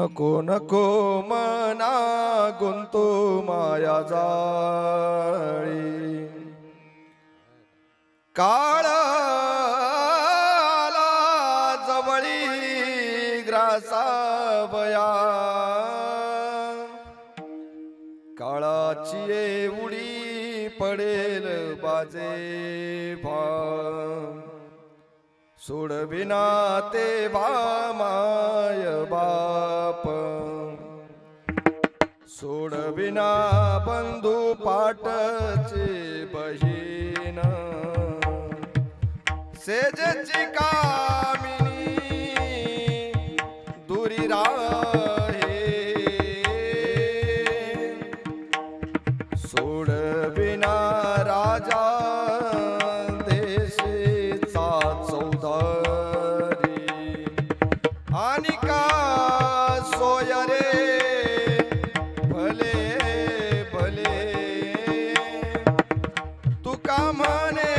नको नको मना गुंतू माया जाळी काळ आला जवळी ग्रासावया काळाची एवढी पडेल बाजे भा सोडविना ते माय बाप सोडविना बंधू पाटचे बहीण सेजची कामिनी दुरी राहे सोडविना राजा देशेचा चौधरी आणि का सोय रे भले भले तुका म्हणे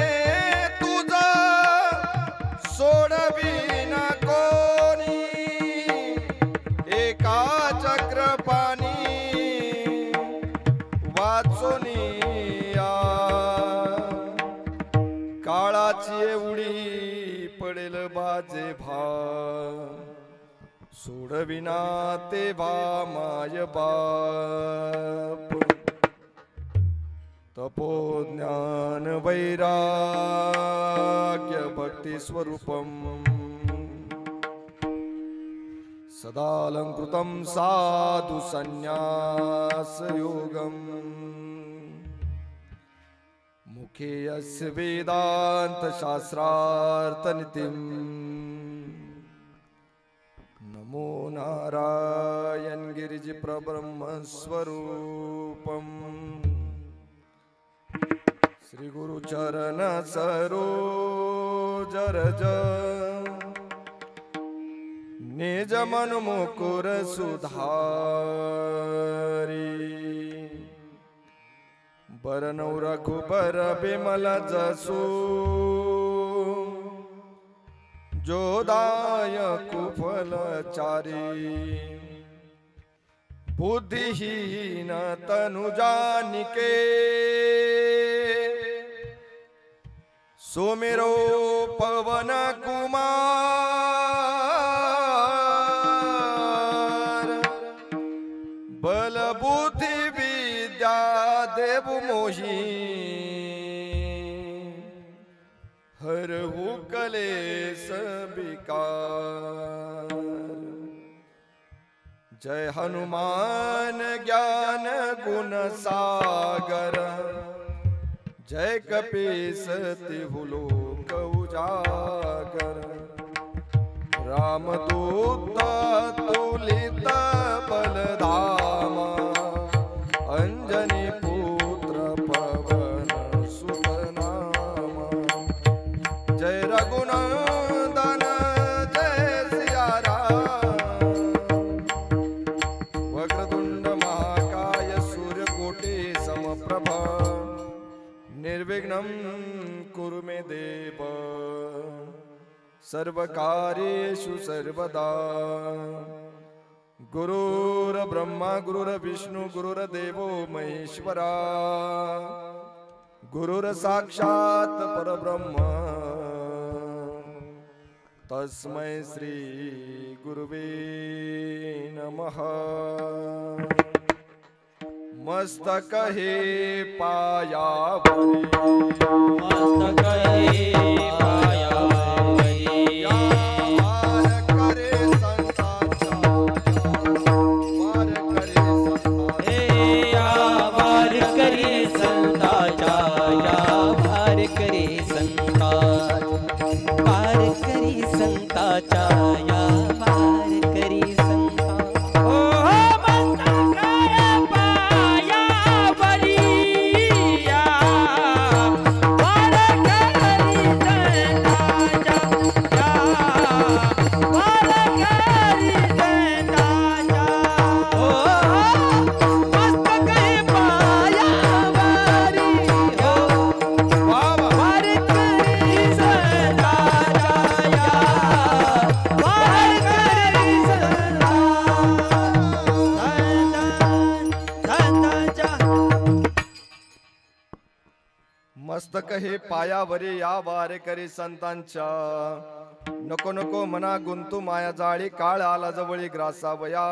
सोडविना कोणी एका चक्रपाणी वाचोनिया काळाची एवढी पडेल बाजे भा सोडविना ते भा माय बाप तपो ज्ञान वैराग्य भक्ति स्वरूपम सदालंकृतं साधु संन्यास योगम मुखे यस्य वेदांत शास्त्रार्थ नितिम नमो नारायण गिरिजि प्रब्रह्म स्वरूपम श्री गुरु चरण सरोज रज निज मन मुकुर सुधारी बरनौ रघुबर बिमल जसु जोदायक फलचारी बुद्धिहीन तनु जानिके सुमिरो पवन कुमार बल बुद्धि विद्या देव मोही हरहु कलेश विकार जय हनुमान ज्ञान गुण सागर जय कपीस तिहु लोक उजागर रामदूत तुलित बलधामा अंजनी पुत्र पवन सुत नामा जय रघुनंदन जय सिया राम वक्रतुंड महाकाय सूर्यकोटि समप्रभ निर्विघ्नं कुरु मे देव सर्वकार्येषु सर्वदा गुरुर्ब्रह्मा गुरुर्विष्णु गुरुर्देवो महेश्वरा गुरुर्साक्षात् परब्रह्म तस्मै श्री गुरुवे नमः मस्तक हे पायावरी मस्तक हे पायावरी पार करे संताचा पार करे संताचा या पार करे संताचा या पार करे संता पार करे संताचा या पार करे संता ओ मस्तक मस्तक हे पायावरी या वारेकरी संतांच्या, नको नको मना गुंतू माया जाळी, काळ आला जवळी ग्रासावया,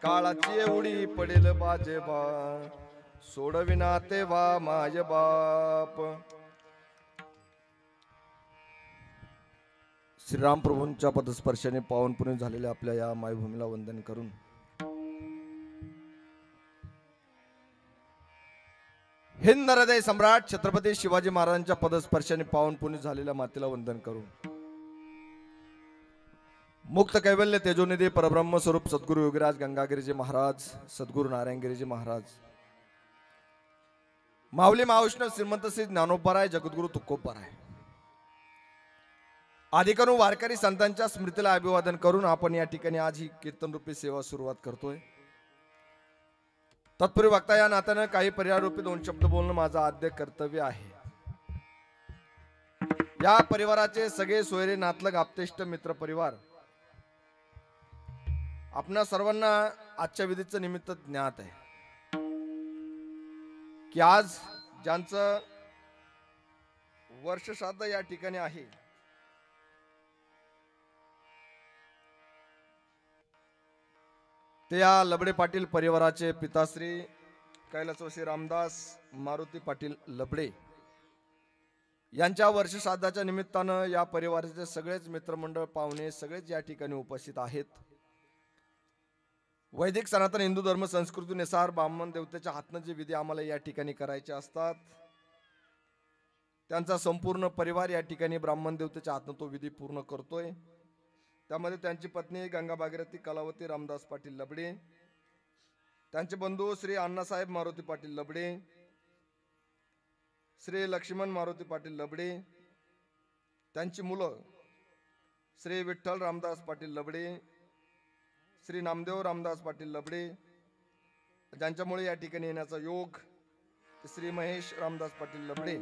काळाची एवढी पडेल बाजेबा, सोडविना तेव्हा माय बाप. श्रीराम प्रभूंच्या पदस्पर्शाने पावनपुणे झालेल्या आपल्या या मायभूमीला वंदन करून हिंद हृदय सम्राट छत्रपती शिवाजी महाराजांच्या पदस्पर्शाने पावनपुणे झालेल्या मातेला वंदन करून मुक्त कैवल्य तेजोनिधी परब्रह्म स्वरूप सद्गुरु योगीराज गंगागिरीजी महाराज, सद्गुरु नारायणगिरीजी महाराज, माऊली महावैष्णव श्रीमंत श्री ज्ञानोबाराय जगद्गुरु तुकोबाराय आदिकरू वारकरी संतांच्या स्मृतीला अभिवादन करून आपण या ठिकाणी आज ही कीर्तन रूपी सेवा सुरुवात करतोय. तत्पूर्वी वक्ता या नात्यानं काही पर्याय रूपी 2 शब्द बोलणं माझं आद्य कर्तव्य आहे. या परिवाराचे सगळे सोयरे नातलग आप्तेष्ट मित्र परिवार आपणा सर्वांना आजच्या विधीचं निमित्त ज्ञात आहे की आज ज्यांचं वर्ष श्राद्ध या ठिकाणी आहे ते या लबडे पाटील परिवाराचे पिताश्री कैलासवासी रामदास मारुती पाटील लबडे यांच्या वर्ष श्राद्धाच्या निमित्तानं या परिवाराचे सगळेच मित्रमंडळ पाहुणे सगळेच या ठिकाणी उपस्थित आहेत. वैदिक सनातन हिंदू धर्म संस्कृतीनुसार ब्राह्मण देवतेच्या हातनं जे विधी आम्हाला या ठिकाणी करायचे असतात त्यांचा संपूर्ण परिवार या ठिकाणी ब्राह्मण देवतेच्या हातनं तो विधी पूर्ण करतोय. त्यामध्ये त्यांची पत्नी गंगा भागीरथी कलावती रामदास पाटील लबडे, त्यांचे बंधू श्री अण्णासाहेब मारुती पाटील लबडे, श्री लक्ष्मण मारुती पाटील लबडे, त्यांची मुलं श्री विठ्ठल रामदास पाटील लबडे, श्री नामदेव रामदास पाटील लबडे, ज्यांच्यामुळे या ठिकाणी येण्याचा योग श्री महेश रामदास पाटील लबडे,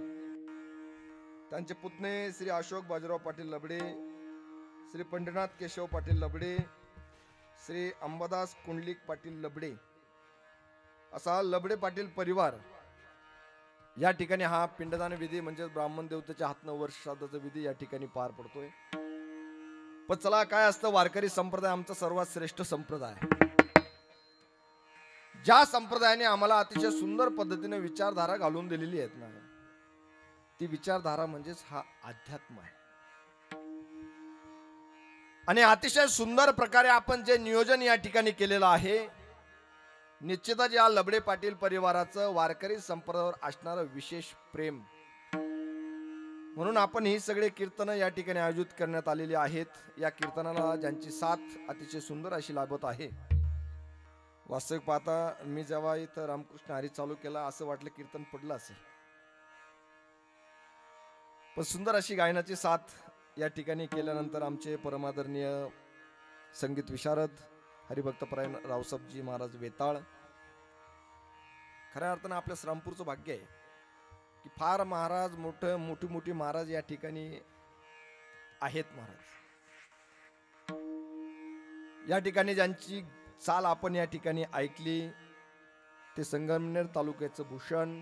त्यांचे पुतणे श्री अशोक बाजीराव पाटील लबडे, श्री पंढरीनाथ केशव पाटील लबडे, श्री अंबादास कुंडलिक पाटील लबडे, असा लबडे पाटील परिवार या ठिकाणी हा पिंडदान विधी म्हणजे ब्राह्मण देवतेच्या हातनं वर्ष श्राद्धाचा विधी या ठिकाणी पार पडतोय. पण चला काय असतं, वारकरी संप्रदाय आमचा सर्वात श्रेष्ठ संप्रदाय, ज्या संप्रदायाने आम्हाला अतिशय सुंदर पद्धतीने विचारधारा घालून दिलेली आहेत ना, ती विचारधारा म्हणजेच हा अध्यात्म आहे. आणि अतिशय सुंदर प्रकारे आपण जे नियोजन या ठिकाणी केलेलं आहे, निश्चितच या लबडे पाटील परिवाराचं वारकरी संप्रदायावर असणारं विशेष प्रेम म्हणून आपण ही सगळे कीर्तन या ठिकाणी आयोजित करण्यात आलेली आहेत. या कीर्तनाला ज्यांची साथ अतिशय सुंदर अशी लाभत आहे. वास्तविक पाहता मी जेव्हा इथं रामकृष्ण हरी चालू केला असं वाटलं कीर्तन पडलं असेल, पण सुंदर अशी गायनाची साथ या ठिकाणी केल्यानंतर आमचे परमादरणीय संगीत विशारद हरिभक्तपरायण रावसाहेबजी महाराज वेताळ, खऱ्या अर्थानं आपल्या श्रामपूरचं भाग्य आहे की फार महाराज मोठी मोठी महाराज या ठिकाणी आहेत. महाराज या ठिकाणी ज्यांची चाल आपण या ठिकाणी ऐकली ते संगमनेर तालुक्याचं भूषण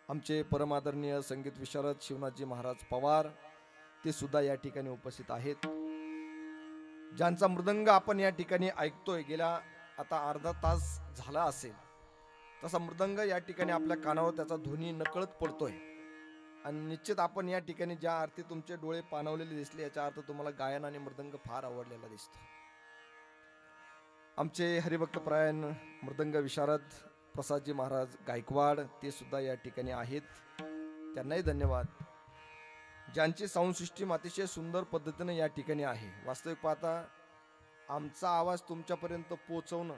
आमचे परमादरणीय संगीत विशारद शिवनाथजी महाराज पवार, ते सुद्धा या ठिकाणी उपस्थित आहेत. ज्यांचा मृदंग आपण या ठिकाणी ऐकतोय, गेल्या आता अर्धा तास झाला असेल तसा मृदंग या ठिकाणी आपल्या कानावर त्याचा ध्वनी नकळत पडतोय. आणि निश्चित आपण या ठिकाणी ज्या अर्थी तुमचे डोळे पाणावलेले दिसले याचा अर्थ तुम्हाला गायन आणि मृदंग फार आवडलेला दिसतो. आमचे हरिभक्तपरायण मृदंग विशारद प्रसादजी महाराज गायकवाड ते सुद्धा या ठिकाणी आहेत, त्यांनाही धन्यवाद. ज्यांची साऊंड सिस्टीम अतिशय सुंदर पद्धतीने या ठिकाणी आहे. वास्तविक पाहता आमचा आवाज तुमच्यापर्यंत पोहोचवणं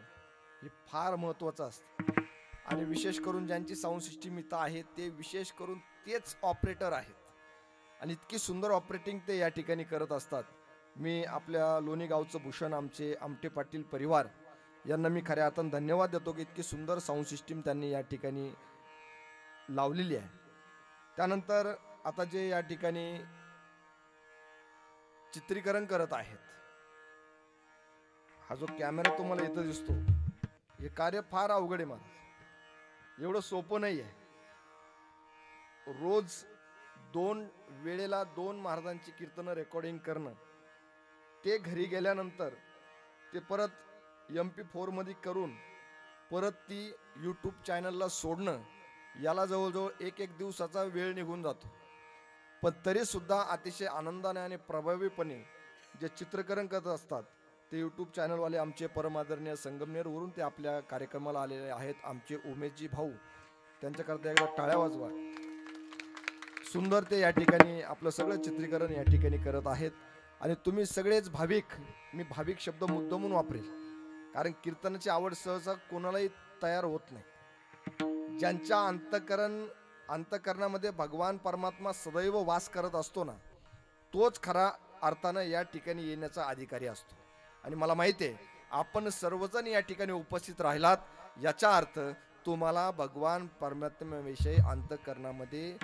हे फार महत्त्वाचं असतं. आणि विशेष करून ज्यांची साऊंड सिस्टीम इथं आहे ते विशेष करून तेच ऑपरेटर आहेत आणि इतकी सुंदर ऑपरेटिंग ते या ठिकाणी करत असतात. मी आपल्या लोणी गावचं भूषण आमचे आमटे पाटील परिवार यांना मी खऱ्या अर्थानं धन्यवाद देतो की इतकी सुंदर साऊंड सिस्टीम त्यांनी या ठिकाणी लावलेली आहे. त्यानंतर आता जे या ठिकाणी चित्रीकरण करत आहेत, हा जो कॅमेरा तुम्हाला इथं दिसतो, हे कार्य फार अवघड आहे महाराज, एवढं सोपं नाही आहे. रोज 2 वेळेला 2 महाराजांची कीर्तनं रेकॉर्डिंग करणं, ते घरी गेल्यानंतर ते परत MP4 मध्ये करून परत ती यूट्यूब चॅनलला सोडणं, याला जवळजवळ एक दिवसाचा वेळ निघून जातो. पण तरी सुद्धा अतिशय आनंदाने आणि प्रभावीपणे जे चित्रकरण करत असतात ते यूट्यूब चॅनलवाले आमचे परमादरणीय संगमनेरवरून ते आपल्या कार्यक्रमाला आलेले आहेत. आमचे उमेशजी भाऊ, त्यांच्याकरता एकदा टाळ्या वाजवा. सुंदर ते या ठिकाणी आपलं सगळं चित्रीकरण या ठिकाणी करत आहेत. आणि तुम्ही सगळेच भाविक, मी भाविक शब्द मुद्दामून वापरेल कारण कीर्तनाची आवड सहसा कोणालाही तयार होत नाही. ज्यांच्या अंतकरणामध्ये भगवान परमात्मा सदैव वास करत असतो ना, तोच खरा अर्थानं या ठिकाणी येण्याचा अधिकारी असतो. आणि मला माहिती आहे आपण सर्वजण या ठिकाणी उपस्थित राहिलात, याचा अर्थ तुम्हाला भगवान परमात्म्याविषयी अंतकरणामध्ये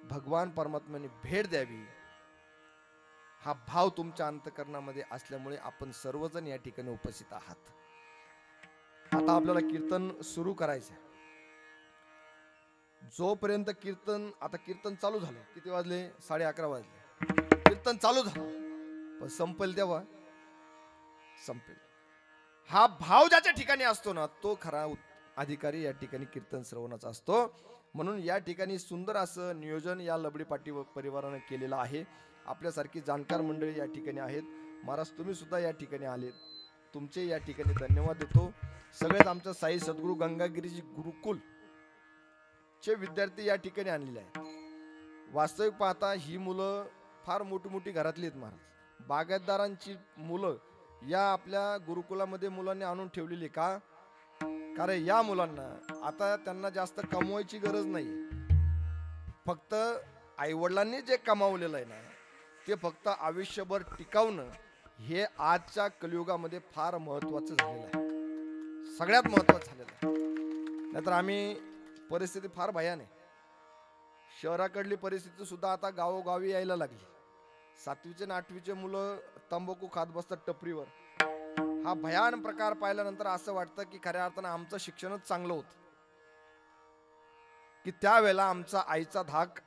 भगवान परमात्म्याने भेट द्यावी हा भाव तुमच्या अंतकरणामध्ये असल्यामुळे आपण सर्वजण या ठिकाणी उपस्थित आहात. आता आपल्याला कीर्तन सुरू करायचं आहे. जोपर्यंत कीर्तन चालू झालं, किती वाजले? 11:30 वाजले. कीर्तन चालू झालं पण संपेल तेव्हा संपेल. हा भाव ज्याच्या ठिकाणी असतो ना, तो खरा अधिकारी या ठिकाणी कीर्तन श्रवणाचा असतो. म्हणून या ठिकाणी सुंदर असं नियोजन या लबडी पाटी परिवारानं केलेलं आहे. आपल्यासारखी जाणकार मंडळी या ठिकाणी आहेत. महाराज तुम्ही सुद्धा या ठिकाणी आलेत, तुमचे या ठिकाणी धन्यवाद देतो. सगळेच आमच्या साई सद्गुरू गंगागिरीजी गुरुकुल चे विद्यार्थी या ठिकाणी आणलेले आहेत. वास्तविक पाहता ही मुलं फार मोठी मोठी घरातली आहेत महाराज. बागायतदारांची मुलं या आपल्या गुरुकुलामध्ये मुलांनी आणून ठेवलेली का? कारण या मुलांना आता त्यांना जास्त कमवायची गरज नाही. फक्त आईवडिलांनी जे कमावलेलं आहे ना, ते फक्त आयुष्यभर टिकवणं हे आजच्या कलियुगामध्ये फार महत्वाचं झालेलं आहे, सगळ्यात महत्वाचं झालेलं आहे. नाहीतर आम्ही परिस्थिती फार भयान आहे. शहराकडली परिस्थिती सुद्धा आता गावोगावी यायला लागली. 7वीचे आणि 8वीचे मुलं तंबाखू खात बसतात टपरीवर. हा भयान प्रकार पाहिल्यानंतर असं वाटतं की खऱ्या अर्थानं आमचं शिक्षणच चांगलं होतं, की त्यावेळेला आमचा आईचा धाक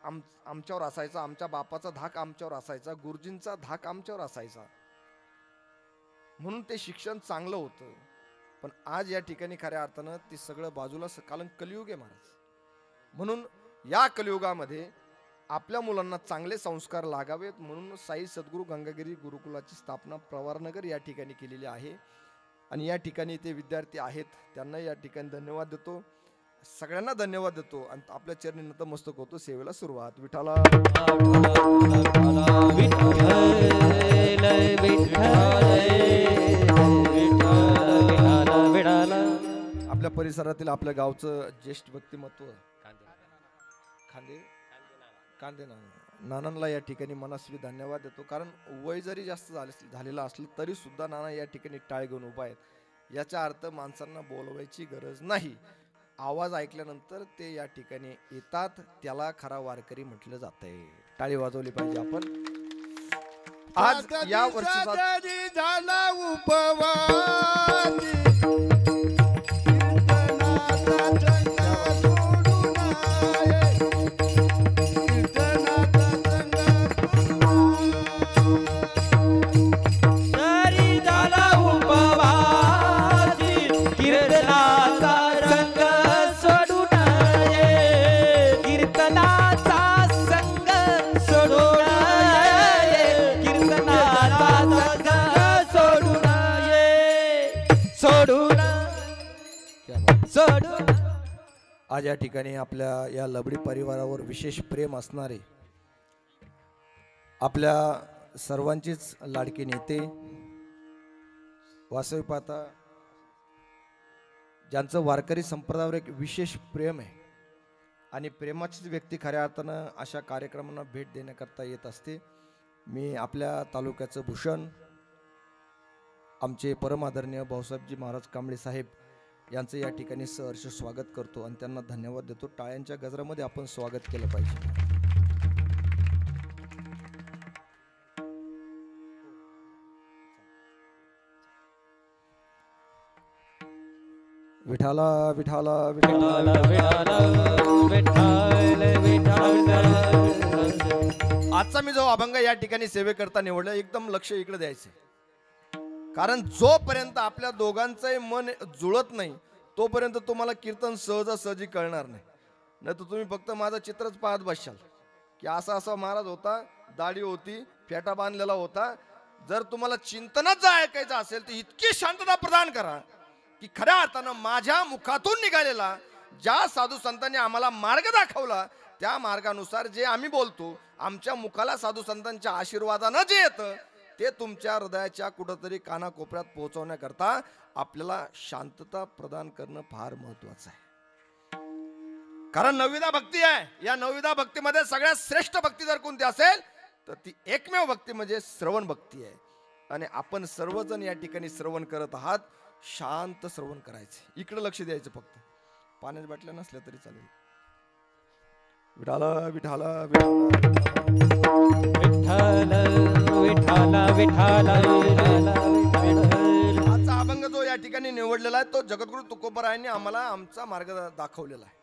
आमच्यावर असायचा, आमच्या बापाचा धाक आमच्यावर असायचा, गुरुजींचा धाक आमच्यावर असायचा, म्हणून ते शिक्षण चांगलं होतं. पण आज या ठिकाणी खऱ्या अर्थानं ते सगळं बाजूला, कारण कलियुग आहे महाराज. म्हणून या कलियुगामध्ये आपल्या मुलांना चांगले संस्कार लागावेत म्हणून साई सद्गुरू गंगागिरी गुरुकुलाची स्थापना प्रवारनगर या ठिकाणी केलेली आहे. आणि या ठिकाणी ते विद्यार्थी आहेत, त्यांना या ठिकाणी धन्यवाद देतो. सगळ्यांना धन्यवाद देतो आणि आपल्या चरणी नतमस्तक होतो. सेवेला सुरुवात. विठाला आपल्या परिसरातील आपल्या गावचं ज्येष्ठ व्यक्तिमत्व कांदे नानांना या ठिकाणी मनस्वी धन्यवाद देतो. कारण वय जरी जास्त झालेलं असलं तरी सुद्धा नाना या ठिकाणी टाळ घेऊन उभा आहेत. याचा अर्थ माणसांना बोलवायची गरज नाही, आवाज ऐकल्यानंतर ते या ठिकाणी येतात, त्याला खरा वारकरी म्हटलं जातंय. टाळी वाजवली पाहिजे आपण. आज या वर्षी झाला उपवास आज या ठिकाणी आपल्या या लबडी परिवारावर विशेष प्रेम असणारे आपल्या सर्वांचीच लाडके नेते, वास्तविक पाहता ज्यांचं वारकरी संप्रदायावर एक विशेष प्रेम आहे आणि प्रेमाचीच व्यक्ती खऱ्या अर्थानं अशा कार्यक्रमांना भेट देण्याकरता येत असते. मी आपल्या तालुक्याचं भूषण आमचे परमादरणीय भाऊसाहेबजी महाराज कांबळे साहेब यांचं या ठिकाणी सहर्ष स्वागत करतो आणि त्यांना धन्यवाद देतो. टाळ्यांच्या गजरामध्ये आपण स्वागत केलं पाहिजे. विठाला विठाला विठाला विठाला विठाल विठाल आजचा मी जो अभंग या ठिकाणी सेवेकरता निवडला, एकदम लक्ष इकडे द्यायचं. कारण जोपर्यंत आपल्या दोघांचंही मन जुळत नाही तोपर्यंत तुम्हाला कीर्तन सहजासहजी कळणार नाही. नाही तर तुम्ही फक्त माझं चित्रच पाहत बसशाल की असा असा महाराज होता, दाढी होती, फेटा बांधलेला होता. जर तुम्हाला चिंतनच जर ऐकायचं असेल तर इतकी शांतता प्रदान करा की खऱ्या अर्थानं माझ्या मुखातून निघालेला ज्या साधू संतांनी आम्हाला मार्ग दाखवला त्या मार्गानुसार जे आम्ही बोलतो, आमच्या मुखाला साधू संतांच्या आशीर्वादानं जे येतं ते तुमच्या हृदयाच्या कुठंतरी कानाकोपऱ्यात पोहोचवण्याकरता आपल्याला शांतता प्रदान करणं फार महत्वाचं आहे. कारण नवविधा भक्ती आहे. या नवविधा भक्तीमध्ये सगळ्यात श्रेष्ठ भक्ती जर कोणती असेल तर ती एकमेव भक्ती म्हणजे श्रवण भक्ती आहे. आणि आपण सर्वजण या ठिकाणी श्रवण करत आहात. शांत श्रवण करायचे, इकडे लक्ष द्यायचं. फक्त पाण्याच्या बाटल्या नसल्या तरी चालेल. विठाला विठाला विठाला विठाला आजचा अभंग जो या ठिकाणी निवडलेला आहे तो जगद्गुरु तुकोबरायांनी आम्हाला आमचा मार्ग दाखवलेला आहे.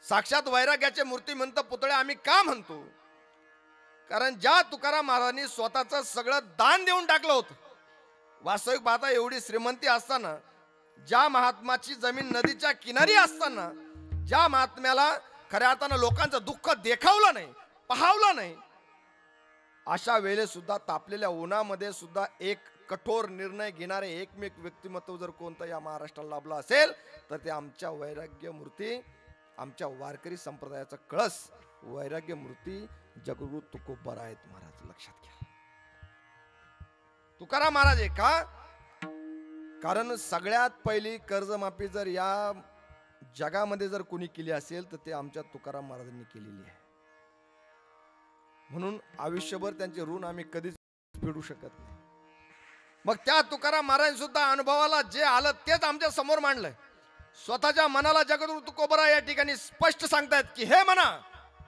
साक्षात वैराग्याचे मूर्तिमंत पुतळे आम्ही का म्हणतो? कारण ज्या तुकाराम महाराजांनी स्वतःचं सगळं दान देऊन टाकलं होतं. वास्तविक पाहता एवढी श्रीमंती असताना, ज्या महात्माची जमीन नदीच्या किनारी असताना, ज्या महात्म्याला खऱ्या अर्थानं लोकांचं दुःख देखावलं नाही, पाहावलं नाही, अशा वेळेस सुद्धा तापलेल्या उन्हामध्ये सुद्धा एक कठोर निर्णय घेणारे एकमेक व्यक्तिमत्व जर कोणतं या महाराष्ट्राला लाभलं असेल तर ते आमच्या वैराग्य मूर्ती, आमच्या वारकरी संप्रदायाचा कळस वैराग्य मूर्ती जगद्गुरु तुकोबराय महाराज. लक्षात घ्या. तुकाराम महाराज आहे का? कारण सगळ्यात पहिली कर्जमाफी जर या जगामध्ये जर कोणी केली असेल तर ते आमच्या तुकाराम महाराजांनी केलेली आहे. म्हणून आयुष्यभर त्यांचे ऋण आम्ही कधीच फेडू शकत नाही. मग त्या तुकाराम महाराज सुद्धा अनुभवाला जे आलं तेच आमच्या समोर मांडलंय. स्वतःच्या मनाला जगद्गुरु तुकोबराय या ठिकाणी स्पष्ट सांगतायत की हे मना,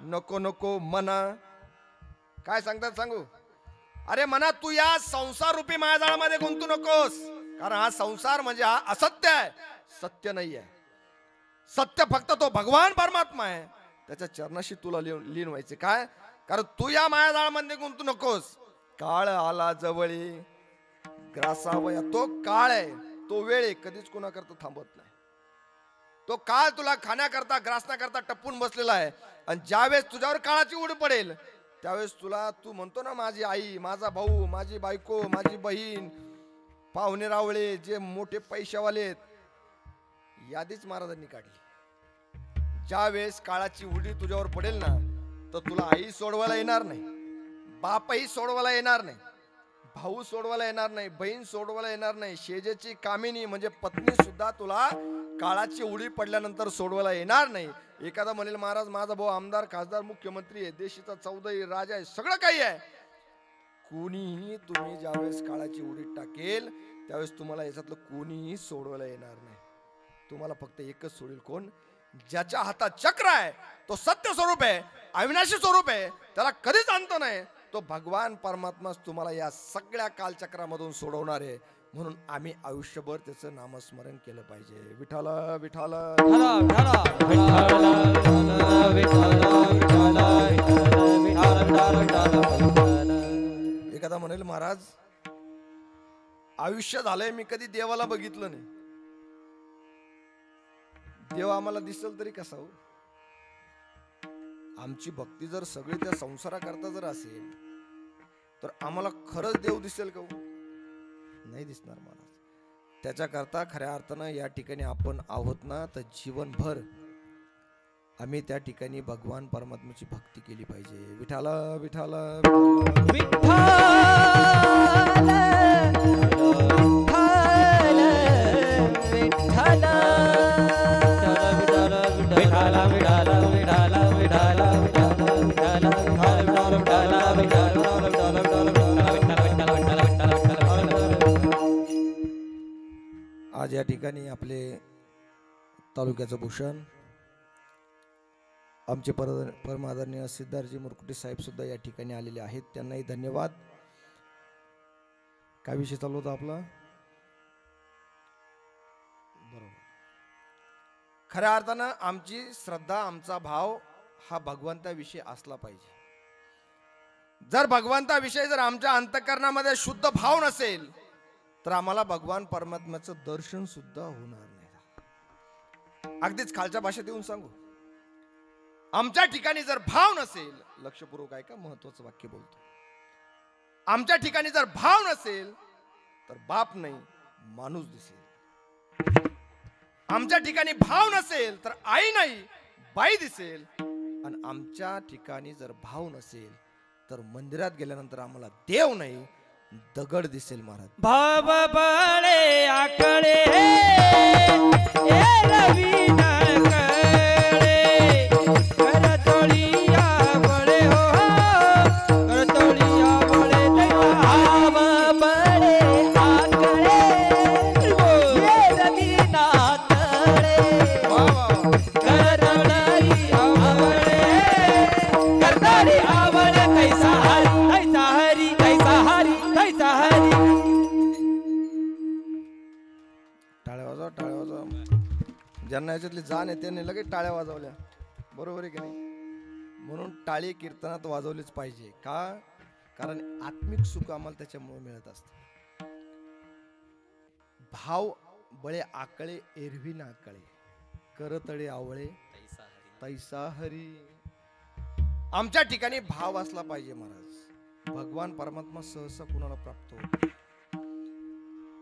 नको नको मना. काय सांगतात सांगू? अरे मना, तू या संसार रूपी मायाजाळामध्ये गुंतू नकोस. कारण हा संसार म्हणजे हा असत्य आहे, सत्य नाही आहे. सत्य फक्त तो भगवान परमात्मा आहे. त्याच्या चरणाशी तुला लीन व्हायचे. काय? कारण तू या मायाजाळामध्ये गुंतू नकोस. काळ आला जवळी ग्रासावया. तो काळ आहे, तो वेळ आहे, कधीच कोणाकरता थांबत नाही. तो काळ तुला खाण्याकरता ग्रासण्याकरता टपून बसलेला आहे. आणि ज्यावेळेस तुझ्यावर काळाची उडी पडेल त्यावेळेस तुला, तू म्हणतो ना माझी आई, माझा भाऊ, माझी बायको, माझी बहीण, पाहुणे रावळे, जे मोठे पैशावाले आहेत, यादीच महाराजांनी काढली. ज्यावेळेस काळाची उडी तुझ्यावर पडेल ना तर तुला आई सोडवायला येणार नाही, बापही सोडवायला येणार नाही, भाऊ सोडवायला येणार नाही, बहीण सोडवायला येणार नाही, शेजेची कामिनी म्हणजे पत्नी सुद्धा तुला काळाची उडी पडल्यानंतर सोडवायला येणार नाही. एखादा म्हणेल महाराज माझा भाऊ आमदार, खासदार, मुख्यमंत्री आहे, देशाचा चौधरी, राजा आहे, सगळं काही आहे. कोणीही तुम्ही ज्यावेळेस काळाची उडी टाकेल त्यावेळेस तुम्हाला याच्यातलं कोणीही सोडवायला येणार नाही. तुम्हाला फक्त एकच सोडेल. कोण? ज्याच्या हातात चक्र आहे, तो सत्य स्वरूप आहे, अविनाशी स्वरूप आहे, त्याला कधीच अंत नाही. तो भगवान परमात्माच तुम्हाला या सगळ्या कालचक्रामधून सोडवणार आहे. म्हणून आम्ही आयुष्यभर त्याचं नामस्मरण केलं पाहिजे. विठाला विठाला एखादा म्हणेल महाराज आयुष्य झालंय मी कधी देवाला बघितलं नाही. देव आम्हाला दिसेल तरी कसा हो? आमची भक्ती जर सगळी त्या संसाराकरता जर असेल तर आम्हाला खरंच देव दिसेल का? नाही दिसणार महाराज. त्याच्याकरता खऱ्या अर्थानं या ठिकाणी आपण आहोत ना, तर जीवनभर आम्ही त्या ठिकाणी भगवान परमात्म्याची भक्ती केली पाहिजे. विठाला विठाला आज या ठिकाणी आपले तालुक्याचं भूषण आमचे परमादरणीय सिद्धार्थजी मुरकुटे साहेब सुद्धा या ठिकाणी आलेले आहेत. त्यांनाही धन्यवाद. काय विषय चालू होता आपला? बरोबर. खऱ्या अर्थानं आमची श्रद्धा, आमचा भाव हा भगवंताविषयी असला पाहिजे. जर भगवंताविषयी जर आमच्या अंतःकरणामध्ये शुद्ध भाव नसेल तर आम्हाला भगवान परमात्म्याचं दर्शन सुद्धा होणार नाही. अगदीच खालच्या भाषेत येऊन सांगू, आमच्या ठिकाणी जर भाव नसेल, लक्षपूर्वक ऐका, महत्वाचं वाक्य बोलतो, आमच्या ठिकाणी जर भाव नसेल तर बाप नाही माणूस दिसेल. आमच्या ठिकाणी भाव नसेल तर आई नाही बाई दिसेल. आणि आमच्या ठिकाणी जर भाव नसेल तर मंदिरात गेल्यानंतर आम्हाला देव नाही दगड दिसेल. महाराज भाव बळे आकडे ए रवी न कळे करतोळिया बळे हो करतोळिया बळे भाव बळे आकडे ए रवी न कळे करतोळी आवळे करतोळी आवळे कैसा हरी कैसा हरी कैसा हरी. टाळ्या वाजवा, टाळ्या वाजवा. ज्यांना याच्यातली जाण आहे त्यांनी लगेच टाळ्या वाजवल्या, बरोबर आहे की नाही? म्हणून टाळी कीर्तनात वाजवलीच पाहिजे. का? कारण आत्मिक सुख आम्हाला त्याच्यामुळे मिळत असत. भाव बळे आकळे एरवी नाकळे करतळे आवळे तैसा हरी. आमच्या ठिकाणी भाव असला पाहिजे महाराज. भगवान परमात्मा सहसा कुणाला प्राप्त होतो.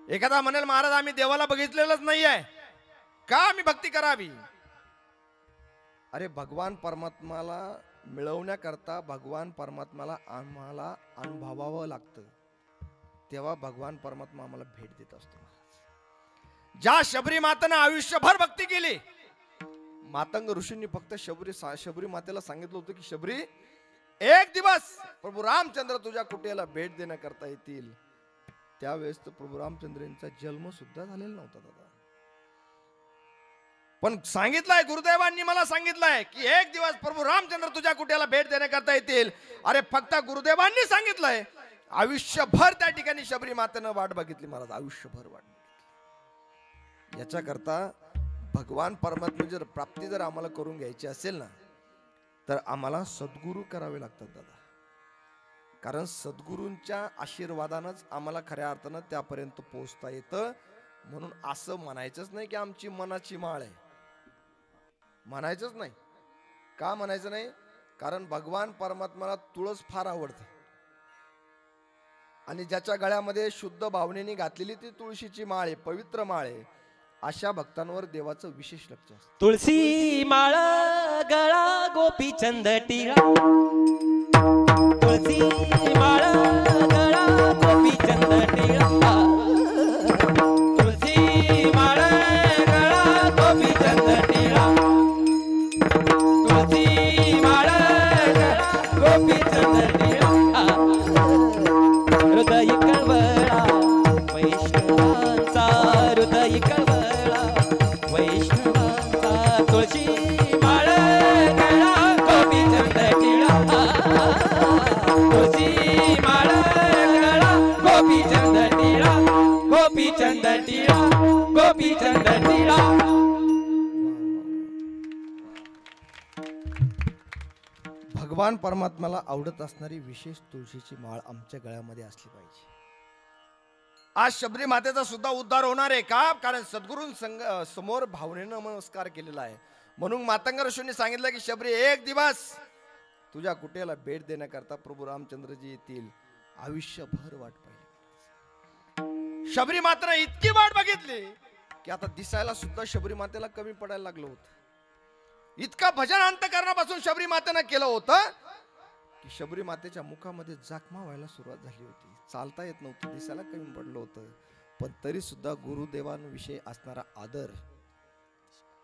एखादा म्हणेल महाराज आम्ही देवाला बघितलेलंच नाहीये, का आम्ही भक्ती करावी? अरे भगवान परमात्माला मिळवण्याकरता भगवान परमात्माला आम्हाला अनुभवावं लागतं, तेव्हा भगवान परमात्मा आम्हाला भेट देत असतो. ज्या शबरी मातेनं आयुष्यभर भक्ती केली, मातंग ऋषींनी फक्त शबरी मातेला सांगितलं होतं की शबरी एक दिवस प्रभू रामचंद्र तुझ्या कुटियाला भेट देण्याकरता येतील. त्यावेळेस तर प्रभू रामचंद्रांचा जन्म सुद्धा झालेला नव्हता दादा. पण सांगितलंय गुरुदेवांनी, मला सांगितलंय की एक दिवस प्रभू रामचंद्र तुझ्या कुटियाला भेट देण्याकरता येतील. अरे फक्त गुरुदेवांनी सांगितलंय, आयुष्यभर त्या ठिकाणी शबरी मातेनं वाट बघितली महाराज, आयुष्यभर वाट बघितली. याच्याकरता भगवान परमात्मा जर प्राप्ती जर आम्हाला करून घ्यायची असेल ना, तर आम्हाला सद्गुरू करावे लागतात दादा. कारण सद्गुरूंच्या आशीर्वादानंच आम्हाला खऱ्या अर्थानं त्यापर्यंत पोहोचता येतं. म्हणून असं म्हणायचंच नाही की आमची मनाची माळ आहे, म्हणायचंच नाही. का म्हणायचं नाही? कारण भगवान परमात्म्याला तुळस फार आवडते आणि ज्याच्या गळ्यामध्ये शुद्ध भावनेने घातलेली ती तुळशीची माळ आहे, पवित्र माळ आहे, अशा भक्तांवर देवाचं विशेष लक्ष असतं. तुळशी माळ गळा गोपीचंद टिळा, तुळशी माळ गळा गोपीचंद टिळा, तुळशी माळ गळा गोपीचंद टिळा, तुळशी माळ गळा गोपीचंद टिळा. हृदय कळवळा वैष्णवांचा, हृदय कळवळा वैष्णवांचा, तुळशी माळ गळा गोपीचंद टिळा, तुळशी माळ गळा गोपीचंद टिळा, गोपीचंद टिळा, गोपीचंद टिळा. भगवान परमात्म्याला आवडत असणारी विशेष तुळशीची माळ आमच्या गळ्यामध्ये असली पाहिजे. आज शबरी मातेचा सुद्धा उद्धार होणार आहे. का? कारण सद्गुरूं समोर भावनेनं नमस्कार केलेला आहे. म्हणून मातंग ऋषींनी सांगितलं की शबरी एक दिवस तुझ्या कुटियाला भेट देण्याकरता प्रभू रामचंद्रजी येतील. आयुष्यभर वाट पाहिली. शबरी मातेनं इतकी वाट बघितली की आता दिसायला सुद्धा शबरी मातेला कमी पडायला लागलं होतं. इतका भजन अंतःकरणापासून शबरी मातेनं केलं होतं की शबरी मातेच्या मुखामध्ये जखमा व्हायला सुरुवात झाली होती. चालता येत नव्हतं, दिसायला कमी पडलं होतं. पण तरी सुद्धा गुरुदेवांविषयी असणारा आदर,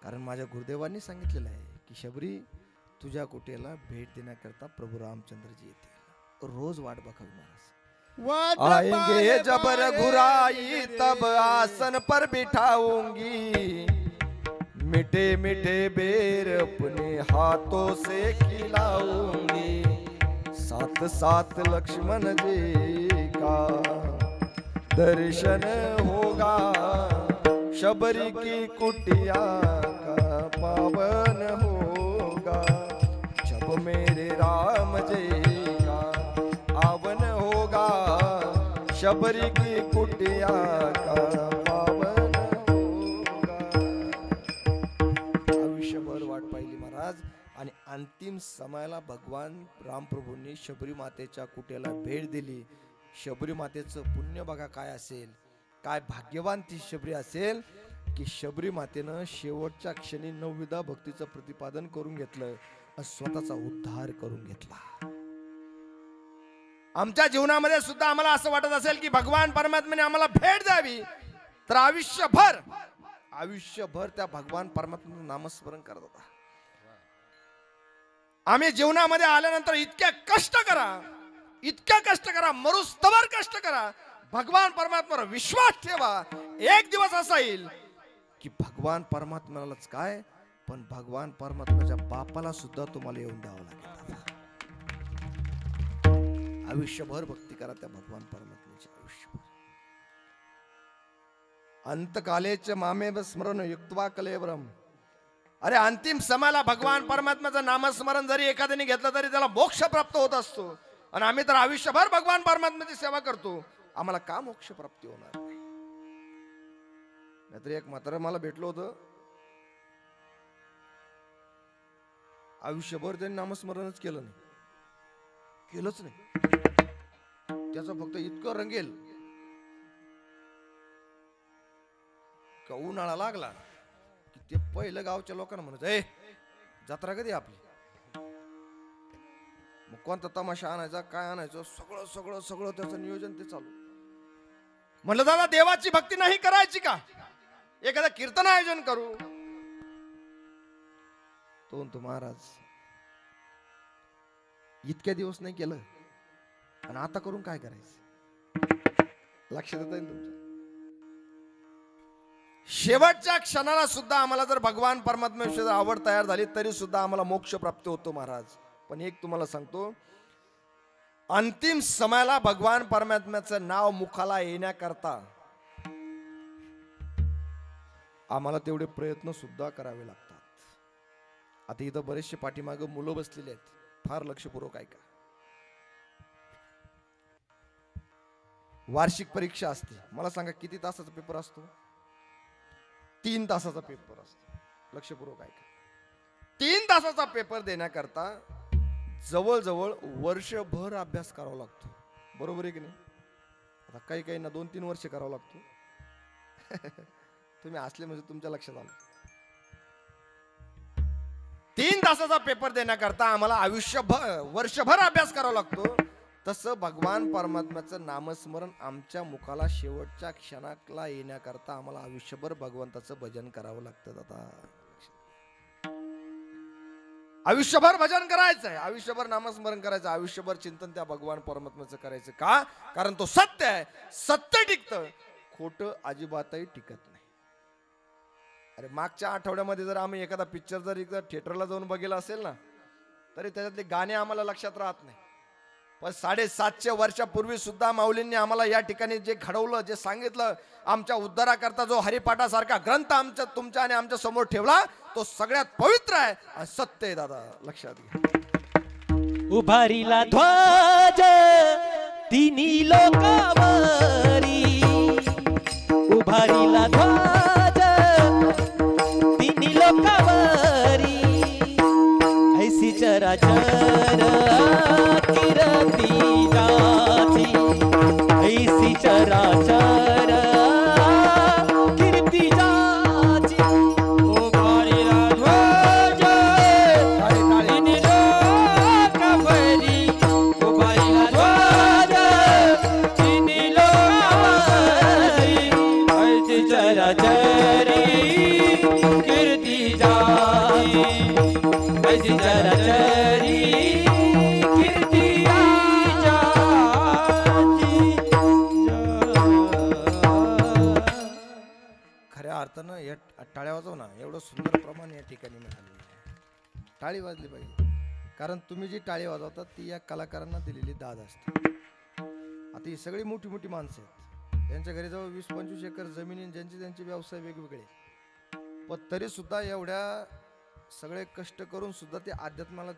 कारण माझ्या गुरुदेवांनी सांगितलेलं आहे की शबरी तुझ्या कुटियाला भेट देण्याकरता प्रभू रामचंद्रजी येतील. रोज वाट बघावी महाराज. आएंगे जब रघुराई तब आसन पर बिठाऊंगी, मीठे मीठे बेर अपने हाथों से खिलाऊंगी, साथ साथ लक्ष्मण जी का दर्शन होगा, शबरी की कुटिया का पावन होगा, जब मेरे राम जी का शबरी की कुटिया का पावन होगा. आयुष्यभर वाट पाहिली महाराज आणि अंतिम समयाला भगवान रामप्रभूंनी शबरी मातेच्या कुटेला भेट दिली. शबरी मातेचं पुण्य बघा काय असेल, काय भाग्यवान ती शबरी असेल की शबरी मातेनं शेवटच्या क्षणी नवविधा भक्तीचं प्रतिपादन करून घेतलं आणि स्वतःचा उद्धार करून घेतला. आमच्या जीवनामध्ये सुद्धा आम्हाला असं वाटत असेल की भगवान परमात्म्याने आम्हाला भेट द्यावी, तर आयुष्यभर त्या भगवान परमात्म्याचं नामस्मरण करत होता. आम्ही जीवनामध्ये आल्यानंतर इतके कष्ट करा, मरुस्तवर कष्ट करा, भगवान परमात्म्यावर विश्वास ठेवा. एक दिवस असा येईल की भगवान परमात्म्यालाच काय, पण भगवान परमात्म्याच्या बापाला सुद्धा तुम्हाला येऊन द्यावं लागेल. आयुष्यभर भक्ती करा त्या भगवान परमात्म्याची. आयुष्यभर अंतकालेच मामे स्मरण युक्त्वा कलेवरम. अरे अंतिम समाला भगवान परमात्म्याचं नामस्मरण जरी एखाद्याने घेतलं तरी त्याला मोक्ष प्राप्त होत असतो. आणि आम्ही तर आयुष्यभर भगवान परमात्म्याची सेवा करतो, आम्हाला का मोक्ष प्राप्ती होणार नाही? नाहीतर एक मात्र मला भेटलो होतं, आयुष्यभर त्यांनी नामस्मरणच केलंच नाही. त्याचं फक्त इतकं रंगेल का उन्हाळा लागला की ते पहिलं गावच्या लोकांना म्हणत, ए जत्रा कधी आपली, मग कोणता तमाशा आणायचा, काय आणायचं, सगळं त्याचं नियोजन ते चालू. म्हणलं दादा देवाची भक्ती नाही करायची का, एखादा कीर्तन आयोजन करू. तो म्हणतो महाराज इतक्या दिवस नाही केलं आणि आता करून काय करायचं. लक्षात येत आहे तुमच्या? शेवटच्या क्षणाला सुद्धा आम्हाला जर भगवान परमात्म्याविषयी आवड तयार झाली तरी सुद्धा आम्हाला मोक्ष प्राप्त होतो महाराज. पण एक तुम्हाला सांगतो, अंतिम समयाला भगवान परमात्म्याचं नाव मुखाला येण्याकरता आम्हाला तेवढे प्रयत्न सुद्धा करावे लागतात. आता इथं बरेचसे पाठीमागे मुलं बसलेले आहेत, फार लक्षपूर्वक ऐका. वार्षिक परीक्षा असते, मला सांगा किती तासाचा पेपर असतो? 3 तासाचा पेपर असतो. लक्षपूर्वक ऐका. 3 तासाचा पेपर देण्याकरता जवळजवळ वर्षभर अभ्यास करावा लागतो. बरोबर आहे की नाही? आता काही ना 2-3 वर्ष करावं लागतो. तुम्ही असले म्हणजे तुमच्या लक्षात आलं. 3 तासाचा पेपर देण्याकरता आम्हाला वर्षभर अभ्यास करावा लागतो. तसं भगवान परमात्म्याचं नामस्मरण आमच्या मुखाला शेवटच्या क्षणाला येण्याकरता आम्हाला आयुष्यभर भगवंताचं भजन करावं लागतं. आता आयुष्यभर भजन करायचंय, आयुष्यभर नामस्मरण करायचं, आयुष्यभर चिंतन त्या भगवान परमात्म्याचं करायचं. का? कारण तो सत्य आहे, सत्य टिकतं, खोटं अजिबातही टिकत नाही. अरे मागच्या आठवड्यामध्ये जर आम्ही एखादा पिक्चर जर एकदा थिएटरला जाऊन बघितला असेल ना, तरी त्याच्यातले गाणे आम्हाला लक्षात राहत नाही. पण 750 वर्षापूर्वी सुद्धा माऊलींनी आम्हाला या ठिकाणी जे घडवलं, जे सांगितलं, आमच्या उद्धाराकरता जो हरिपाठासारखा ग्रंथ आमच्या तुमच्या आणि आमच्या समोर ठेवला, तो सगळ्यात पवित्र आहे आणि सत्य आहे. दादा लक्षात घ्या. उभारीला ध्वज तिन्ही लोकावरी, उभारीला ध्वज तिन्ही लोकावरी, ऐसी चराचर कीर्ती जाची, ऐसी चराचर कीर्ती जाची. उभारीला ध्वज तिन्ही लोकावरी, उभारीला ध्वज तिन्ही लोकावरी, ऐसी चराचरी कीर्ती जाची, ऐसी चराचरी कीर्ती जाची. खऱ्या अर्थानं या टाळ्या वाजव ना, एवढं सुंदर प्रमाण या ठिकाणी मिळालेलं आहे. टाळी वाजली पाहिजे, कारण तुम्ही जी टाळी वाजवतात ती या कलाकारांना दिलेली दाद असते. आता ही सगळी मोठी मोठी माणसं आहेत, त्यांच्या घरी जवळ 20-25 एकर जमिनी, ज्यांचे त्यांचे व्यवसाय वेगवेगळे, पण तरी सुद्धा एवढ्या सगळे कष्ट करून सुद्धा ते अध्यात्माला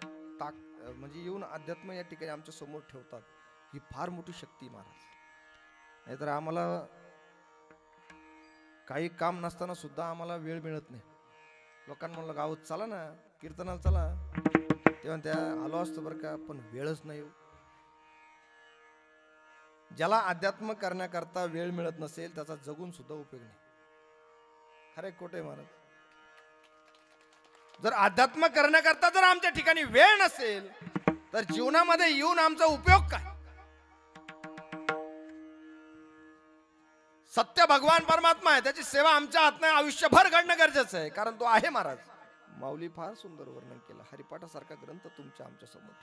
म्हणजे येऊन अध्यात्म या ठिकाणी आमच्या समोर ठेवतात. ही फार मोठी शक्ती महाराज. नाहीतर आम्हाला काही काम नसताना सुद्धा आम्हाला वेळ मिळत नाही. लोकांना म्हणलं गावात चला ना, कीर्तनाला चला, तेव्हा त्या आलो असतो बरं का, पण वेळच नाही हो. ज्याला अध्यात्म करण्याकरता वेळ मिळत नसेल त्याचा जगून सुद्धा उपयोग नाही. खरे खोटे महाराज, जर अध्यात्म करण्याकरता जर आमच्या ठिकाणी वेळ नसेल तर जीवनामध्ये येऊन आमचा उपयोग काय? सत्य भगवान परमात्मा आहे, त्याची सेवा आमच्या हातनं आयुष्यभर घडणं गरजेचं आहे, कारण तो आहे महाराज. माऊली फार सुंदर वर्णन केलं. हरिपाठासारखा ग्रंथ तुमच्या आमच्या समोर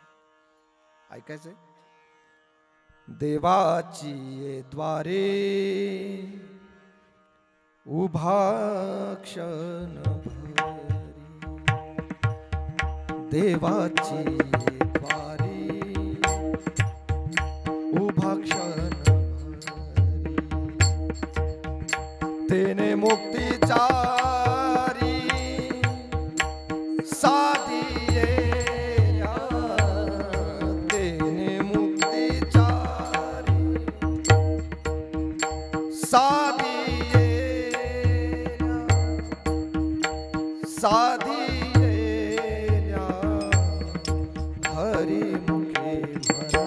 ऐकायचंय. देवाची ये द्वारे उभा क्षण भरी, देवाची ये द्वारे उभा क्षण भरी, तेने मुक्तीचारी साधिये, तेने मुक्तीचारी साधिये, साधिये हरि मुखे म्हणा,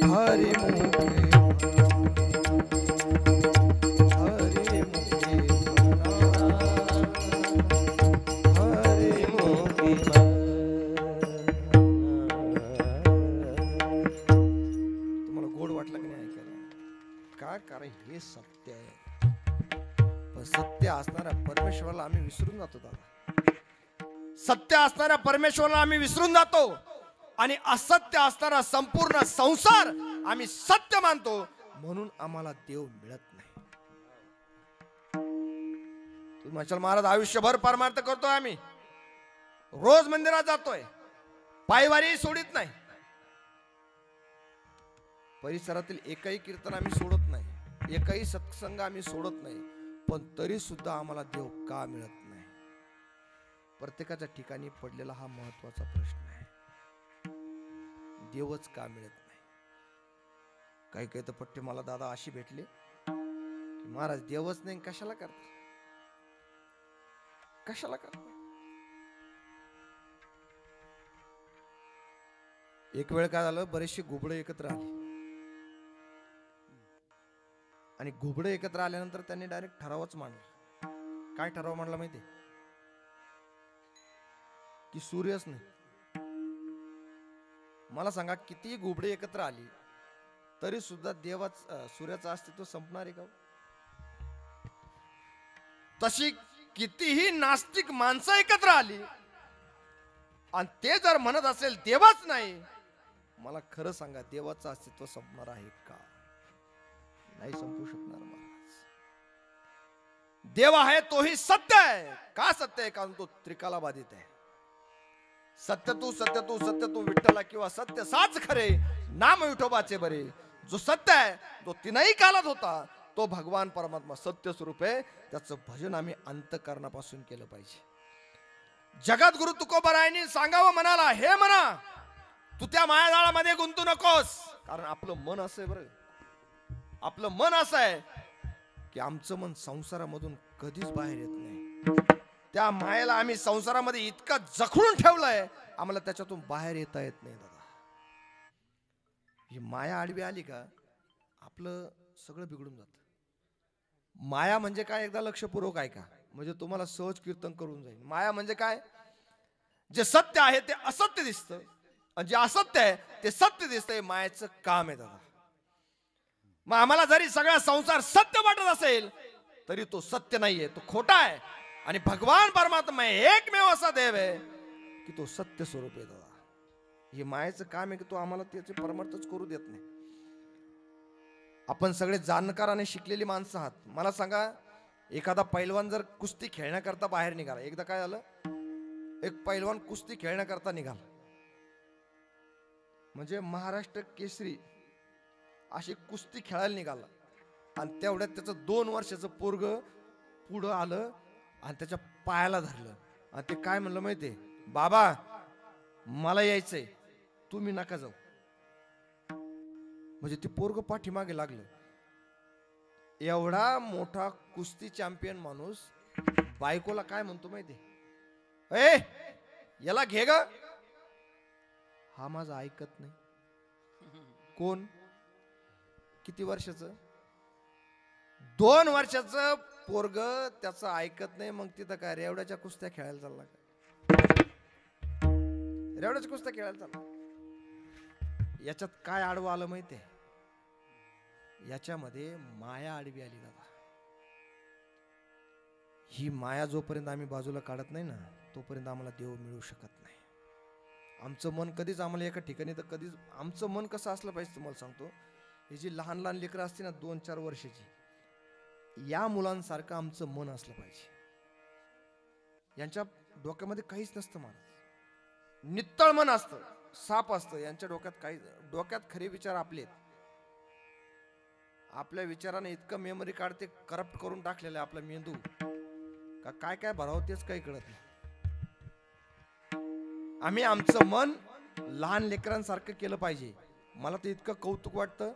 हरि मुखे हरि मुखे म्हणा, हरि मुखे म्हणा. तुम्हाला गोड वाटलं की नाही ऐकायला? काय कारण हे सत्य आहे. पण सत्य असणाऱ्या परमेश्वराला आम्ही विसरून जातो दादा. सत्य असणाऱ्या परमेश्वराला आम्ही विसरून जातो आणि असत्य असणारा संपूर्ण संसार आम्ही सत्य मानतो, म्हणून आम्हाला देव मिळत नाही. तुम्ही महाराज आयुष्यभर परमार्थ करतोय, आम्ही रोज मंदिरात जातोय, पायवारी सोडित नाही, परिसरातील एकही कीर्तन आम्ही सोडत नाही, एकही सत्संग आम्ही सोडत नाही, पण तरी सुद्धा आम्हाला देव का मिळत नाही? प्रत्येकाच्या ठिकाणी पडलेला हा महत्वाचा प्रश्न आहे. देवच का मिळत नाही? काही काही तर पट्टे मला दादा अशी भेटले की महाराज देवच नाही, कशाला करता, कशाला करता? एक वेळ काय झालं, बरेचसे घुबडे एकत्र आले आणि घुबडे एकत्र आल्यानंतर त्यांनी डायरेक्ट ठरावच मांडला. काय ठराव मांडला माहिती की सूर्यच नाही. मला सांगा, किती घुबडे एकत्र आली तरी सुद्धा सूर्याचं अस्तित्व संपणार आहे का? तशी कितीही नास्तिक माणसं एकत्र आली आणि ते जर म्हणत असेल देवच नाही, मला खरं सांगा, देवाचं अस्तित्व संपणार आहे का? नाही संपू शकणार महाराज. देव आहे तोही सत्य आहे. का सत्य आहे? कारण तो त्रिकाला बाधित आहे. सत्य तू सत्य तू सत्य तू विठ्ठला किंवा सत्य साच खरे, नाम विठोबाचे बरे. जो सत्य आहे तो तीनही कालात होता, तो भगवान परमात्मा सत्य स्वरूप आहे. त्याचं भजन आम्ही अंतःकरणापासून केलं पाहिजे. जगद्गुरु तुकोबरायांनी सांगावं मनाला, हे मना तू त्या मायाजाळामध्ये गुंतू नकोस. कारण आपलं मन असं आहे, बरं, आपलं मन असं आहे की आमचं मन संसारामधून कधीच बाहेर येत नाही. त्या मायेला आम्ही संसारामध्ये इतकं जखडून ठेवलंय, आम्हाला त्याच्यातून बाहेर येता येत नाही दादा. ही माया आडवी आली का आपलं सगळं बिघडून जातं. माया म्हणजे काय, एकदा लक्षपूर्वक ऐका, म्हणजे तुम्हाला सहज कीर्तन करून जाईल. माया म्हणजे काय? जे सत्य आहे ते असत्य दिसतं आणि जे असत्य आहे ते सत्य दिसतंय. मायाचं काम आहे दादा. मग आम्हाला जरी सगळा संसार सत्य वाटत असेल तरी तो सत्य नाहीये, तो खोटा आहे. आणि भगवान परमात्मा एकमेव असा देव आहे की तो सत्य स्वरूप आहे दादा. हे मायेचं काम आहे की तो आम्हाला त्याचे परमार्थच करू देत नाही. आपण सगळे जाणकार आणि शिकलेली माणसं आहात. मला सांगा, एखादा पैलवान जर कुस्ती खेळण्याकरता बाहेर निघाला, एकदा काय झालं, एक पैलवान कुस्ती खेळण्याकरता निघाला, म्हणजे महाराष्ट्र केसरी अशी कुस्ती खेळायला निघाला, आणि तेवढ्यात त्याचं 2 वर्षाचं पोरग पुढं आलं आणि त्याच्या पायाला धरलं आणि ते काय म्हणलं माहितीये, बाबा मला यायचंय, तुम्ही नका जाऊ. म्हणजे ती पोरग पाठीमागे लागलं. एवढा मोठा कुस्ती चॅम्पियन माणूस बायकोला काय म्हणतो माहिती, ए याला घे ग. हा माझा ऐकत नाही. कोण? किती वर्षाचं? 2 वर्षाचं पोरग त्याचं ऐकत नाही. मग तिथं काय रेवड्याच्या कुस्त्या खेळायला चालला का? रेवड्याच्या कुस्त्या खेळायला चालला. याच्यात काय आडवं आलं माहितीये? याच्यामध्ये माया आडवी आली दादा. ही माया जोपर्यंत आम्ही बाजूला काढत नाही ना, तोपर्यंत आम्हाला देव मिळू शकत नाही. आमचं मन कधीच आम्हाला एका ठिकाणी तर कधीच, आमचं मन कसं असलं पाहिजे तुम्हाला सांगतो. ही जी लहान लहान लेकरं असते ना 2-4 वर्षाची, या मुलांसारखं आमचं मन असलं पाहिजे. यांच्या डोक्यामध्ये काहीच नसतं महाराज, नित्तळ मन असतं, साप असतं यांच्या डोक्यात. काही डोक्यात खरे विचार आपले आहेत. आपल्या विचाराने इतकं मेमरी कार्ड ते करप्ट करून टाकलेलं आहे आपला मेंदू, का काय काय भरावं तेच काही कळत नाही. आम्ही आमचं मन लहान लेकरांसारखं केलं पाहिजे. मला तर इतकं कौतुक वाटतं,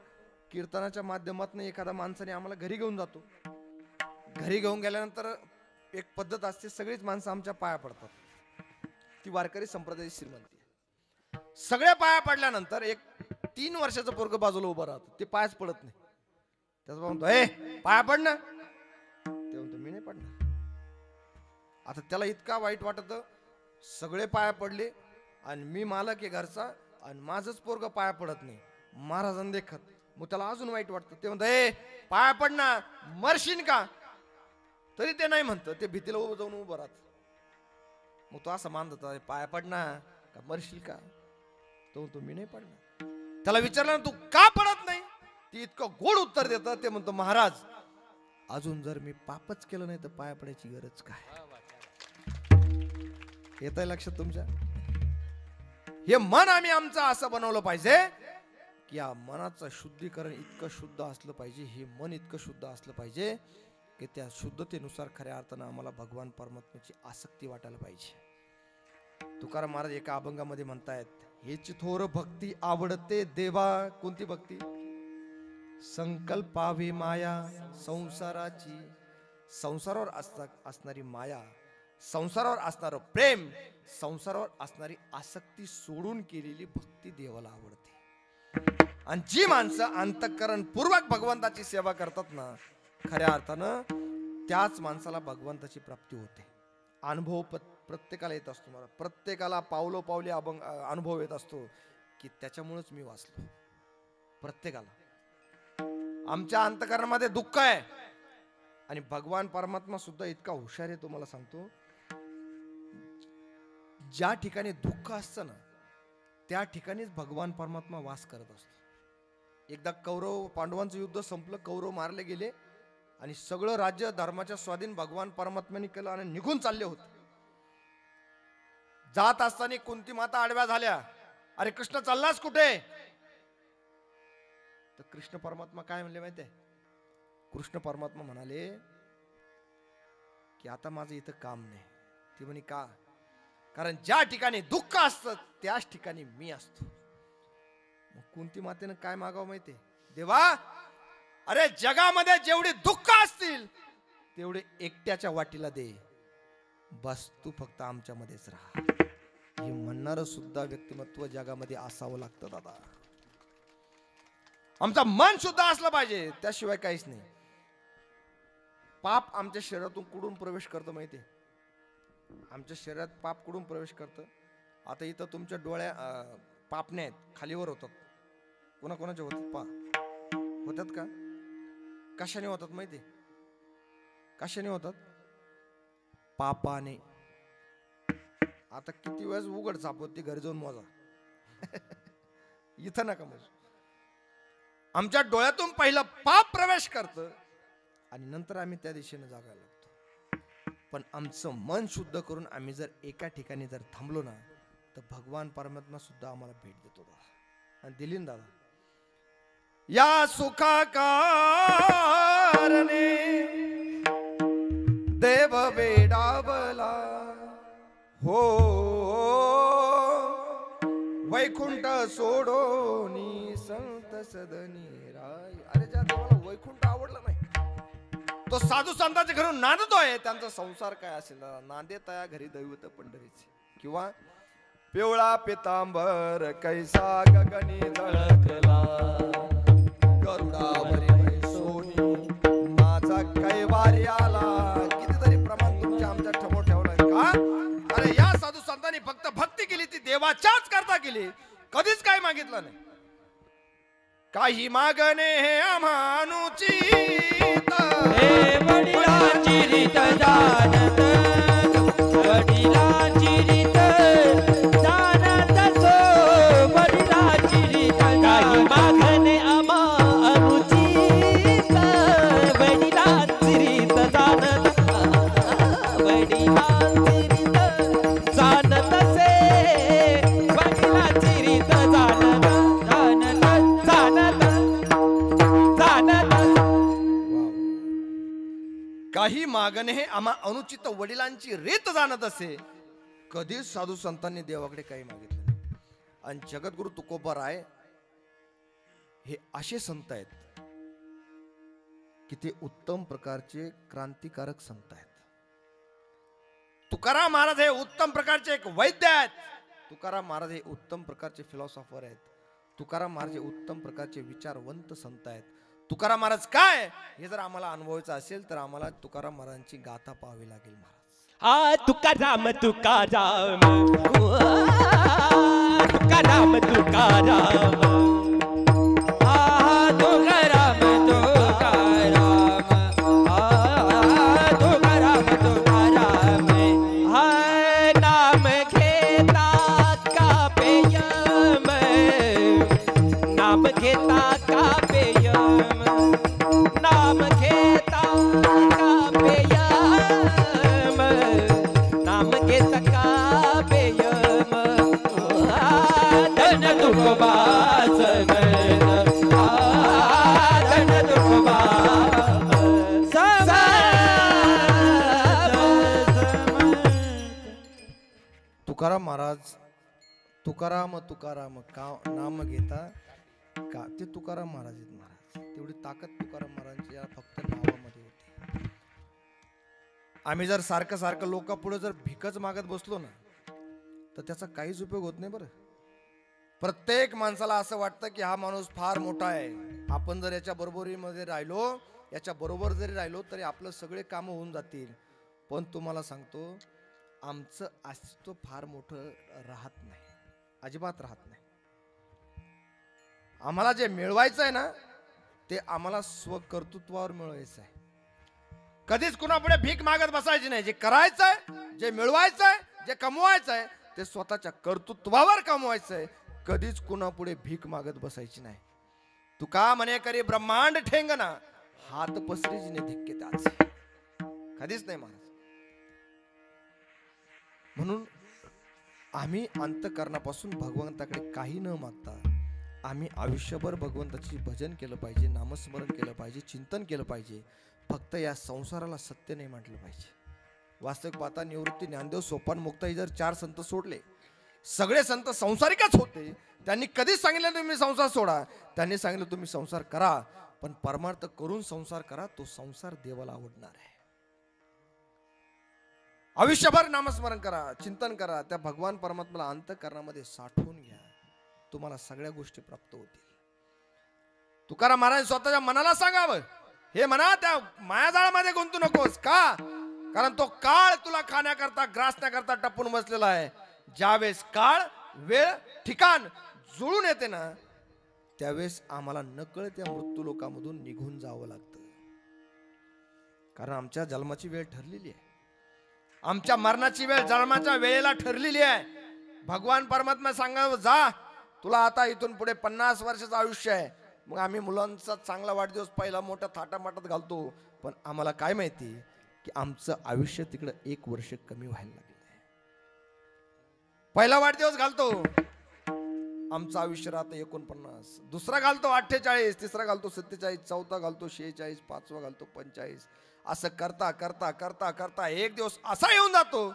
कीर्तनाच्या माध्यमातून एखाद्या माणसाने आम्हाला घरी घेऊन जातो. घरी घेऊन गेल्यानंतर एक पद्धत असते, सगळीच माणसं आमच्या पाया पडतात. ती वारकरी संप्रदायाची श्रीमंती. सगळे पाया पडल्यानंतर एक 3 वर्षाचं पोरग बाजूला उभं राहतं, ते पायच पडत नाही. त्याचा म्हणतो, ए पाया पड ना. ते म्हणतो, मी नाही पडणार. आता त्याला इतका वाईट वाटत, सगळे पाया पडले आणि मी मालक आहे घरचा आणि माझंच पोरग पाया पडत नाही, महाराजांना देखत. मग त्याला अजून वाईट वाटतं. ते म्हणतं, ए पाया पड ना, मरशीन का? तरी ते नाही म्हणतं, ते भीतीला उभं जाऊन उभं राहत. मग तो असं मानत, पाया पड ना, का मरशील का? तो म्हणतो, मी नाही पडणार. त्याला विचारलं ना, तू का पडत नाही? ती इतकं गोड उत्तर देतं. ते म्हणतो, महाराज अजून जर मी पापच केलं नाही तर पाया पडायची गरज काय? येत आहे लक्षात तुमच्या? हे मन आम्ही आमचं असं बनवलं पाहिजे की या मनाचं शुद्धीकरण इतकं शुद्ध असलं पाहिजे, हे मन इतकं शुद्ध असलं पाहिजे की त्या शुद्धतेनुसार खऱ्या अर्थानं आम्हाला भगवान परमात्म्याची आसक्ती वाटायला पाहिजे. तुकाराम महाराज एका अभंगामध्ये म्हणतायत, हेची थोर भक्ती आवडते देवा. कोणती भक्ती? संकल्पावी माया संसाराची. संसारावर असणारी माया, संसारावर असणारं प्रेम, संसारावर असणारी आसक्ती सोडून केलेली भक्ती देवाला आवडते. आणि जी माणसं अंतःकरण पूर्वक भगवंताची सेवा करतात ना, खऱ्या अर्थानं त्याच माणसाला भगवंताची प्राप्ती होते. अनुभव प्रत्येकाला येत असतो. मला प्रत्येकाला पावलोपावली अनुभव येत असतो की त्याच्यामुळेच मी वाचलो. प्रत्येकाला आमच्या अंतःकरणामध्ये दुःख आहे आणि भगवान परमात्मा सुद्धा इतका हुशार आहे, तुम्हाला सांगतो. ज्या ठिकाणी दुःख असतं ना, त्या ठिकाणीच भगवान परमात्मा वास करत असतो. एकदा कौरव पांडवांचं युद्ध संपलं, कौरव मारले गेले आणि सगळं राज्य धर्माच्या स्वाधीन भगवान परमात्म्याने केलं आणि निघून चालले होते. जात असताना कुंती माता आडव्या झाल्या, अरे कृष्ण चाललास कुठे? तर कृष्ण परमात्मा काय म्हणले माहितीये? कृष्ण परमात्मा म्हणाले की आता माझं इथं काम नाही. ती म्हणे का? कारण ज्या ठिकाणी दुःख असतं त्याच ठिकाणी मी असतो. मग कुंती मातेनं काय मागावं माहितीये? देवा, अरे जगामध्ये जेवढे दुःख असतील तेवढे एकट्याच्या वाटीला दे, बस तू फक्त आमच्यामध्येच राहा. हे म्हणणारं सुद्धा व्यक्तिमत्व जगामध्ये असावं लागतं दादा. आमचं मन शुद्ध असलं पाहिजे, त्याशिवाय काहीच नाही. पाप आमच्या शरीरातून कुठून प्रवेश करतं माहितीये? आमच्या शरीरात पाप कुठून प्रवेश करतं? आता इथं तुमच्या डोळ्या पापण्या आहेत, खालीवर होतात. कोणाकोणाचे होतात? होतात का? कशाने होतात माहितीये? कशाने होतात? पापाने. आता किती वेळेस उघड सापवत ती घरी जाऊन मोजा. इथं नका मोजू. आमच्या डोळ्यातून पहिलं पाप प्रवेश करतं आणि नंतर आम्ही त्या दिशेने जागायला लागतो. पण आमचं मन शुद्ध करून आम्ही जर एका ठिकाणी जर थांबलो ना, तर भगवान परमात्मा सुद्धा आम्हाला भेट देतो दादा. आणि दिली ना दादा. या सुखा कारणे देव वेडावला हो, वैकुंठ सोडोनी संत सदनी राय. अरे ज्या देवाला वैकुंठ आवडलं नाही तो साधू संतांच्या घरून नांदतोय, त्यांचा संसार काय असेल नांदे तया घरी दैवत पंढरीचे. किंवा पिवळा पितांबर कैसा गगनी झळकला, गरुडावरी सोनी माझा कैवारी आला. कितीतरी प्रमाण तुमच्या आमच्या ठमो ठेवलंय का? अरे या साधू संतांनी फक्त भक्ती केली, ती देवाच्याच करता केली, कधीच काय मागितलं नाही. काही मागणे हे आम्हानुचित, हे वडिलांची रीत जानत, वडिलांची रीत जानत सो, वडिलांची रीत काही मागणे आम्हा अनुचित, वडिलांची रीत जानत, वडिलांची रीत जानत से, वडिलांची रीत जानत, जानत जानत जानत. काही मागणे हे आम्हा अनुचित, वडिलांची रीत जाणत असे. कधीच साधू संतांनी देवाकडे काही मागितलं नाही. आणि जगद्गुरु तुकोबा राय हे असे संत आहेत की ते उत्तम प्रकारचे क्रांतिकारक संत आहेत. तुकाराम महाराज हे उत्तम प्रकारचे एक वैद्य आहेत. तुकाराम महाराज हे उत्तम प्रकारचे फिलॉसॉफर आहेत. तुकाराम महाराज हे उत्तम प्रकारचे विचारवंत संत आहेत. तुकाराम महाराज काय हे जर आम्हाला अनुभवायचं असेल तर आम्हाला तुकाराम महाराजांची गाथा पाहावी लागेल. महाराज तुकाराम तुकाराम तुकाराम तुकाराम तुकाराम तुकाराम तुकाराम तुकाराम. नाम घेता का पेयम, नाम घेता का पेयम, नाम घेता का पेयम, नाम घेता का पेयम. धन तुकोबा समर्थ, धन तुकोबा तुकाराम महाराज तुकाराम तुकाराम का नाम घेता का, ते तुकाराम महाराज आहेत. महाराज तेवढी ताकद तुकाराम महाराजांची या फक्त नावामध्ये होती. आम्ही जर सारखं सारखं लोकांपुढे जर भिकच मागत बसलो ना तर त्याचा काहीच उपयोग होत नाही. बरं, प्रत्येक माणसाला असं वाटतं की हा माणूस फार मोठा आहे, आपण जर याच्या बरोबरीमध्ये राहिलो, याच्या बरोबर जरी राहिलो तरी आपलं सगळे कामं होऊन जातील. पण तुम्हाला सांगतो आमचं अस्तित्व फार मोठं राहत नाही, अजिबात राहत नाही. आम्हाला जे मिळवायचं आहे ना ते आम्हाला स्वकर्तृत्वावर मिळवायचं आहे. कधीच कुणापुढे भीक मागत बसायची नाही. जे करायचंय, जे मिळवायचंय, जे कमवायचंय ते स्वतःच्या कर्तृत्वावर कमवायचंय. कधीच कुणापुढे भीक मागत बसायची नाही. तुका म्हणे करी ब्रह्मांड ठेंगना, हात पसरीजने धिक्के त्याचे. कधीच नाही महाराज. म्हणून आम्ही अंतःकरणापासून भगवंताकडे काही न मागता आम्ही आयुष्यभर भगवंताची भजन केलं पाहिजे, नामस्मरण केलं पाहिजे, चिंतन केलं पाहिजे. फक्त या संसाराला सत्य नाही म्हटलं पाहिजे. वास्तविक पाहता निवृत्ती, ज्ञानदेव, सोपान, मुक्त हे जर 4 संत सोडले, सगळे संत संसारिकच होते. त्यांनी कधीच सांगितलं तुम्ही संसार सोडा, त्यांनी सांगितलं तुम्ही संसार करा, पण परमार्थ करून संसार करा. तो संसार देवाला आवडणार आहे. आयुष्यभर नामस्मरण करा, चिंतन करा, त्या भगवान परमात्म्याला अंतःकरणामध्ये साठवून घ्या. तुम्हाला सगळ्या गोष्टी प्राप्त होतील. तुकाराम महाराज स्वतःच्या मनाला सांगावं, हे म्हणा त्या मायाजाळामध्ये गुंतू नकोस. का? कारण तो काळ तुला खाण्याकरता, ग्रासण्याकरता टपून बसलेला आहे. ज्यावेळेस काळ, वेळ, ठिकाण जुळून येते ना त्यावेळेस आम्हाला नकळत त्या मृत्यू लोकांमधून निघून जावं लागतं. कारण आमच्या जन्माची वेळ ठरलेली आहे, आमच्या मरणाची वेळ जन्माच्या वेळेला ठरलेली आहे. भगवान परमात्मा सांगावं, जा तुला आता इथून पुढे 50 वर्षाचं आयुष्य आहे. मग आम्ही मुलांचा चांगला वाढदिवस पहिला मोठा थाटामाटात घालतो, पण आम्हाला काय माहिती की आमचं आयुष्य तिकडं 1 वर्ष कमी व्हायला लागलं. पहिला वाढदिवस घालतो, आमचं आयुष्य राहतं 49, दुसरा घालतो 48, तिसरा घालतो 47, चौथा घालतो 46, पाचवा घालतो 45. असं करता करता करता करता एक दिवस असा येऊन जातो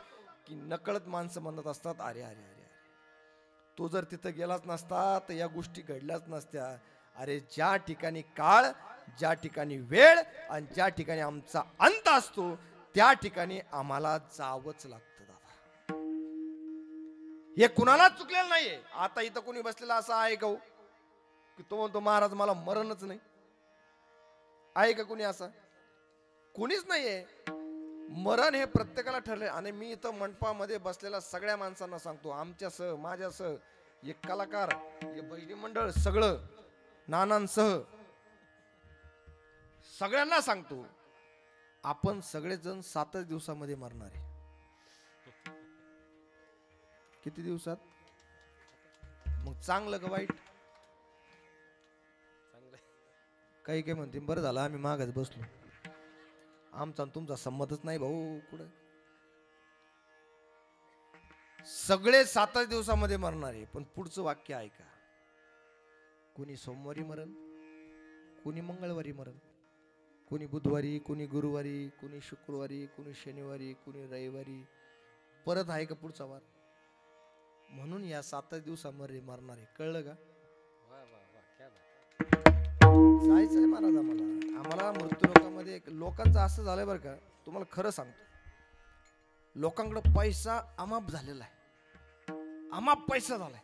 की नकळत माणसं म्हणत असतात, अरे अरे अरे तो जर तिथं गेलाच नसता तर या गोष्टी घडल्याच नसत्या. अरे ज्या ठिकाणी काळ, ज्या ठिकाणी वेळ आणि ज्या ठिकाणी आमचा अंत असतो त्या ठिकाणी आम्हाला जावंच लागतं दादा. हे कुणालाच चुकलेलं नाहीये. आता इथं कोणी बसलेला असं आहे का हो की तो म्हणतो महाराज मला मरणच नाही? आहे का कोणी असा? कोणीच नाहीये. मरण हे प्रत्येकाला ठरले. आणि मी इथं मंडपामध्ये बसलेल्या सगळ्या माणसांना सांगतो, आमच्यासह माझ्यासह एक कलाकार, हे बहिणी मंडळ सगळं नानांसह सगळ्यांना सांगतो, आपण सगळेजण 7च दिवसामध्ये मरणार आहे. किती दिवसात? मग चांगलं का वाईट? काही काही म्हणते बरं झालं आम्ही मागच बसलो, आमचा तुमचा संमतच नाही भाऊ. कुठं सगळे 7च दिवसामध्ये मरणार आहे. पण पुढचं वाक्य ऐका, कोणी सोमवारी मरण, कोणी मंगळवारी मरण, कोणी बुधवारी, कोणी गुरुवारी, कोणी शुक्रवारी, कोणी शनिवारी, कोणी रविवारी. परत आहे का पुढचा वार? म्हणून या 7च दिवसामध्ये मरणार आहे. कळलं का? जायचंय महाराज आम्हाला मृत्यू लोकांमध्ये. लोकांचं असं झालंय बरं का, तुम्हाला खरं सांगतो, लोकांकडे पैसा अमाप झालेला आहे, अमाप पैसा झालाय.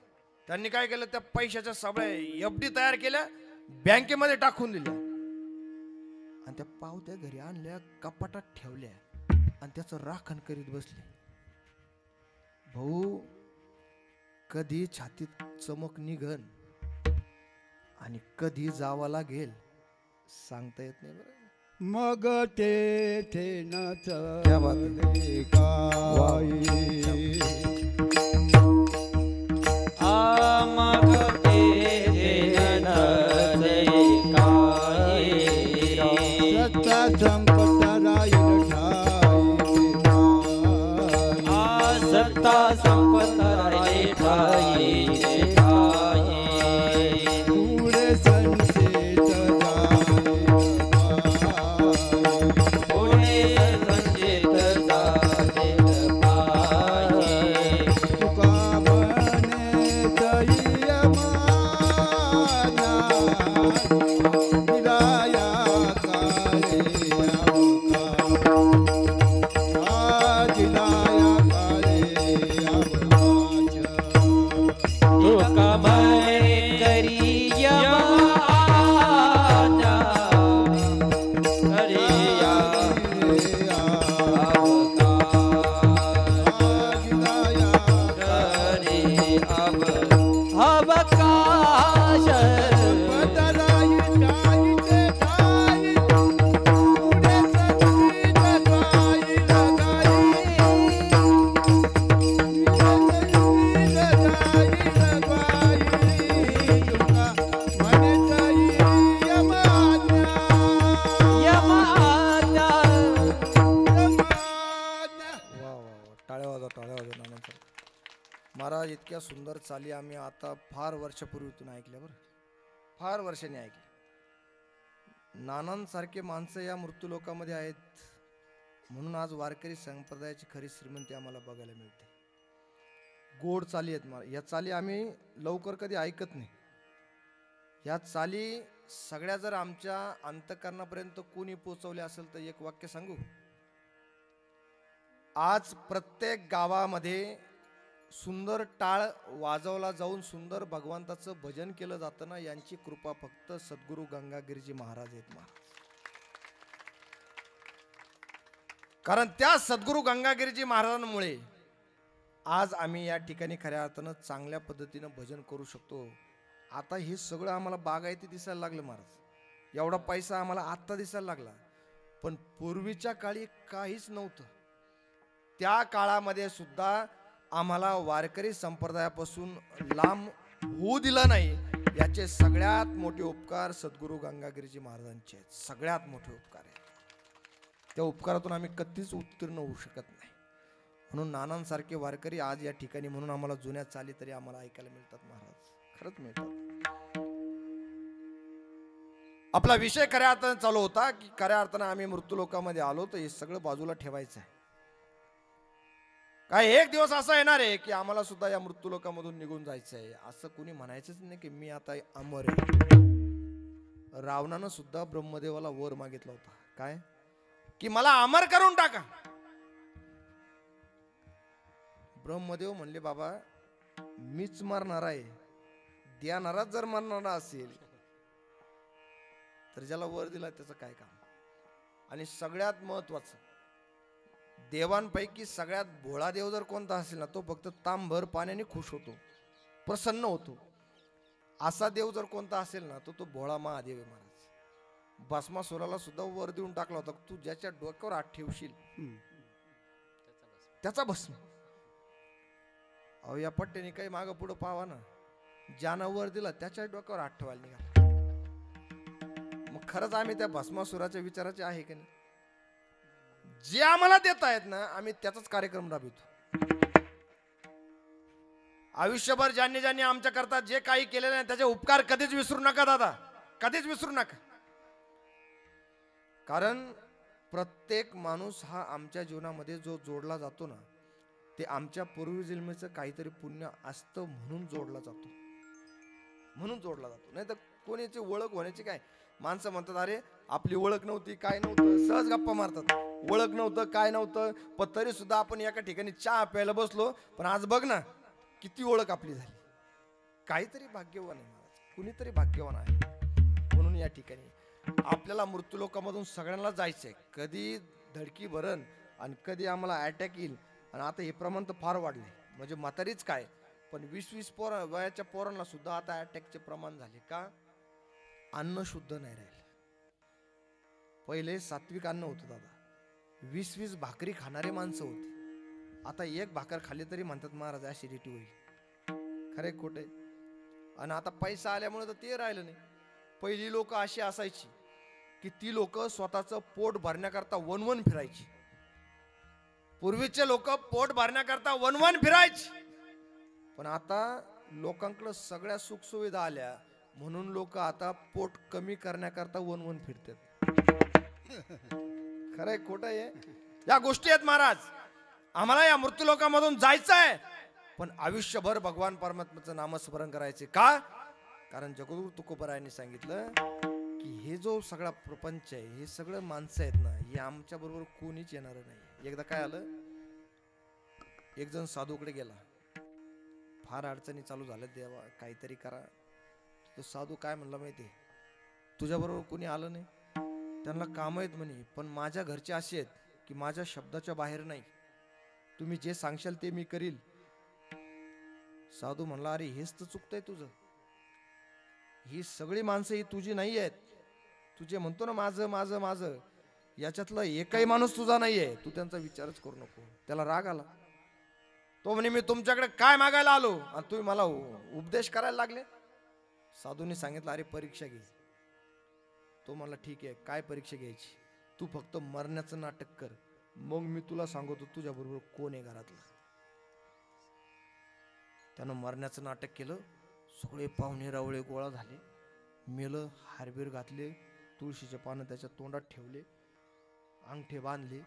त्यांनी काय केलं, त्या पैशाच्या सगळ्या FD तयार केल्या, बँकेमध्ये टाकून दिल्या आणि त्या पावत्या घरी आणल्या, कपाटात ठेवल्या आणि त्याचं राखण करीत बसले. भाऊ, कधी छातीत चमक निघन आणि कधी जावा लागेल सांगता येत नाही बरं. मग तेथे न क्या बात चले काही मग तेथे नसे काही. सत्ता संपत राहील ठाई. सत्ता संपत राहील ठाई ठाई. पुढे संचेत पुढे संचेत जाते पायी. तुका म्हणे तैय माना विदाया कारे अवका. दिलाया कारे अवकाश. तुका म्हणे करी यमाना करिया करे अवकाश. यमाना टाळ्या वाजवा नानांचं. महाराज इतक्या सुंदर चाली आम्ही आता फार वर्षापूर्वीतून ऐकल्या बरं, फार वर्षांनी ऐकल्या. नानांसारखे माणसं या मृत्यू लोकामध्ये आहेत म्हणून आज वारकरी संप्रदायाची खरी श्रीमंती आम्हाला बघायला मिळते. गोड चाली आहेत मला. या चाली आम्ही लवकर कधी ऐकत नाही. या चाली सगळ्या जर आमच्या अंतःकरणापर्यंत कोणी पोचवल्या असेल तर एक वाक्य सांगू. आज प्रत्येक गावामध्ये सुंदर टाळ वाजवला जाऊन सुंदर भगवंताचं भजन केलं जातं ना, यांची कृपा फक्त सद्गुरू गंगागिरीजी महाराज आहेत महाराज. कारण त्या सद्गुरू गंगागिरीजी महाराजांमुळे आज आम्ही या ठिकाणी खऱ्या अर्थानं चांगल्या पद्धतीनं भजन करू शकतो. आता हे सगळं आम्हाला बागायती दिसायला लागलं महाराज. एवढा पैसा आम्हाला आत्ता दिसायला लागला, पण पूर्वीच्या काळी काहीच नव्हतं. त्या काळामध्ये सुद्धा आम्हाला वारकरी संप्रदायापासून लांब होऊ दिला नाही. याचे सगळ्यात मोठे उपकार सद्गुरू गंगागिरीजी महाराजांचे आहेत. सगळ्यात मोठे उपकार आहेत. त्या उपकारातून आम्ही कधीच उत्तीर्ण होऊ शकत नाही. म्हणून नानांसारखे वारकरी आज या ठिकाणी, म्हणून आम्हाला जुन्या चाली तरी आम्हाला ऐकायला मिळतात महाराज, खरंच मिळतात. आपला विषय खऱ्या अर्थानं चालू होता की खऱ्या अर्थानं आम्ही मृत्यू लोकांमध्ये आलो तर हे सगळं बाजूला ठेवायचं आहे. काय एक दिवस असा येणार आहे की आम्हाला सुद्धा या मृत्यूलोकामधून निघून जायचं आहे, असं कुणी म्हणायचंच नाही की मी आता अमर आहे. रावणानं सुद्धा ब्रह्मदेवाला वर मागितला होता, काय की मला अमर करून टाका. ब्रह्मदेव म्हणले बाबा मीच मरणार आहे, देणाराच जर मरणारा असेल तर ज्याला वर दिला त्याचं काय काम. आणि सगळ्यात महत्वाचं, देवांपैकी सगळ्यात भोळा देव जर कोणता असेल ना, तो फक्त तांभर पाण्याने खुश होतो, प्रसन्न होतो. असा देव जर कोणता असेल ना, तो भोळा महादेव आहे महाराज. भस्मासुराला सुद्धा वर देऊन टाकला होता, तू ज्याच्या डोक्यावर हात ठेवशील त्याचा भस्म. अहो या पट्ट्याने काही मागं पुढं पावा ना, ज्यानं वर दिला त्याच्या डोक्यावर हात ठेवायला निघाला. मग खरंच आम्ही त्या भस्मासुराच्या विचाराचे आहे की नाही? जे आम्हाला देत आहेत ना, आम्ही त्याचाच कार्यक्रम राबवितो. आयुष्यभर ज्यांनी ज्यांनी आमच्या करता जे काही केलेलं आहे त्याचे उपकार कधीच विसरू नका दादा, कधीच विसरू नका. कारण प्रत्येक माणूस हा आमच्या जीवनामध्ये जो जोडला जातो ना, ते आमच्या पूर्वजन्मीचं काहीतरी पुण्य असतं म्हणून जोडला जातो, म्हणून जोडला जातो. नाही तर कोणाची ओळख होण्याची काय, माणसं म्हणतात अरे आपली ओळख नव्हती, काय नव्हतं, सहज गप्पा मारतात. ओळख नव्हतं, काय नव्हतं, पण तरी सुद्धा आपण एका ठिकाणी चहा प्यायला बसलो, पण आज बघ ना किती ओळख आपली झाली. काहीतरी भाग्यवान आहे महाराज, कुणीतरी भाग्यवान आहे. म्हणून या ठिकाणी आपल्याला मृत्यूलोकामधून सगळ्यांना जायचंय. कधी धडकी भरण आणि कधी आम्हाला अटॅक येईल. आणि आता हे प्रमाण तर फार वाढले, म्हणजे म्हातारीच काय, पण 20-20 वयाच्या पोरांना सुद्धा आता अटॅकचे प्रमाण झाले. का? अन्न शुद्ध नाही राहिले. पहिले सात्विक अन्न होतं दादा, 20-20 भाकरी खाणारे माणसं होती. आता एक भाकर खाल्ली तरी म्हणतात महाराज ऍसिडिटी होईल. खरे खोटे? आणि आता पैसा आल्यामुळे तर ते राहिलं नाही. पहिली लोक अशी असायची की ती लोक स्वतःचं पोट भरण्याकरता वनवन फिरायची. पूर्वीचे लोक पोट भरण्याकरता वनवन फिरायची. पण आता लोकांकडे सगळ्या सुखसुविधा आल्या म्हणून लोक आता पोट कमी करण्याकरता वनवन फिरतात. खरंय खोटं आहे? या गोष्टी आहेत महाराज. आम्हाला या मृत्यूलोकामधून जायचं आहे, पण आयुष्यभर भगवान परमात्म्याचं नामस्मरण करायचे. का? कारण जगद्गुरु तुकोबरायांनी सांगितलं की हे जो सगळा प्रपंच आहे, हे सगळं माणसं आहेत ना, हे आमच्या बरोबर कोणीच येणार नाही. एकदा काय आलं, एक जण साधूकडे गेला, फार अडचणी चालू झाल्या, देवा काहीतरी करा. तो साधू काय म्हणला माहिती, तुझ्या बरोबर कोणी आलं नाही, त्यांना काम आहेत म्हणे, पण माझ्या घरचे असे आहेत की माझ्या शब्दाच्या बाहेर नाही, तुम्ही जे सांगशाल ते मी करील. साधू म्हणला अरे हेच तर चुकतंय तुझं. ही सगळी माणसं ही तुझी नाही आहेत. तुझे म्हणतो ना माझं माझं माझं, याच्यातला एकही माणूस तुझा नाहीये. तू त्यांचा विचारच करू नको. त्याला राग आला. तो म्हणे मी तुमच्याकडे काय मागायला आलो आणि तुम्ही मला उपदेश करायला लागले. साधूने सांगितलं अरे परीक्षा घे. तो म्हणला ठीक आहे, काय परीक्षा घ्यायची, तू फक्त मरण्याचं नाटक कर, मग मी तुला सांगतो तुझ्या बरोबर कोण आहे घरातला. त्यानं मरण्याचं नाटक केलं. सगळे पाहुणे रावळे गोळा झाले, मेलं, हारबीर घातले, तुळशीचे पानं त्याच्या तोंडात ठेवले, अंगठे बांधले.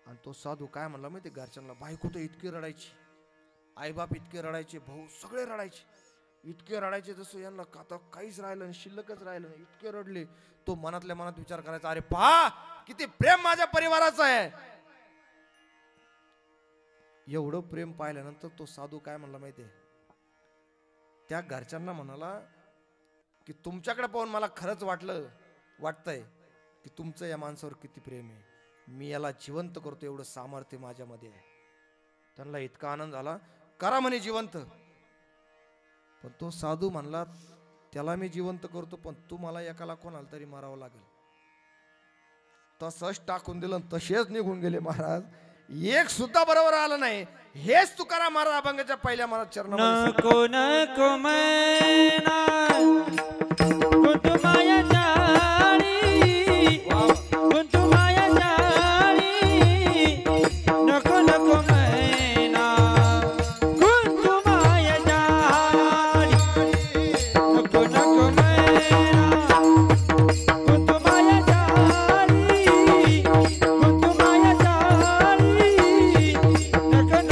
आणि तो साधू काय म्हणला माहिती घरच्यांना, बायको तर इतकी रडायची, आईबाप इतके रडायचे, भाऊ सगळे रडायचे, इतके रडायचे जसं यांना आता काहीच राहिलं नाही, शिल्लकच राहिलं नाही, इतके रडले. तो मनातल्या मनात विचार करायचा अरे पहा किती प्रेम माझ्या परिवाराचं आहे. एवढं प्रेम पाहिल्यानंतर तो साधू काय म्हणला माहितीये, त्या घरच्यांना म्हणाला की तुमच्याकडे पाहून मला खरंच वाटतंय की तुमचं या माणसावर किती प्रेम आहे, मी याला जिवंत करतो एवढं सामर्थ्य माझ्यामध्ये आहे. त्यांना इतका आनंद झाला, करा म्हणे जिवंत. पण तो साधू म्हणला त्याला मी जिवंत करतो, पण तू मला एकाला कोणाला तरी मारावं लागेल. तसंच टाकून दिलं, तसेच निघून गेले महाराज. एक सुद्धा बरोबर आलं नाही. हेच तुकाराम महाराज अभंगाच्या पहिल्या महाराज चरणामध्ये नको नको मैना कुटुंबाया जाळी, कुटुंबाया जाळी, नको नको मैना कुटुंबाया जाळी, नको नको मैना कुटुंबाया जाळी, कुटुंबाया जाळी, नको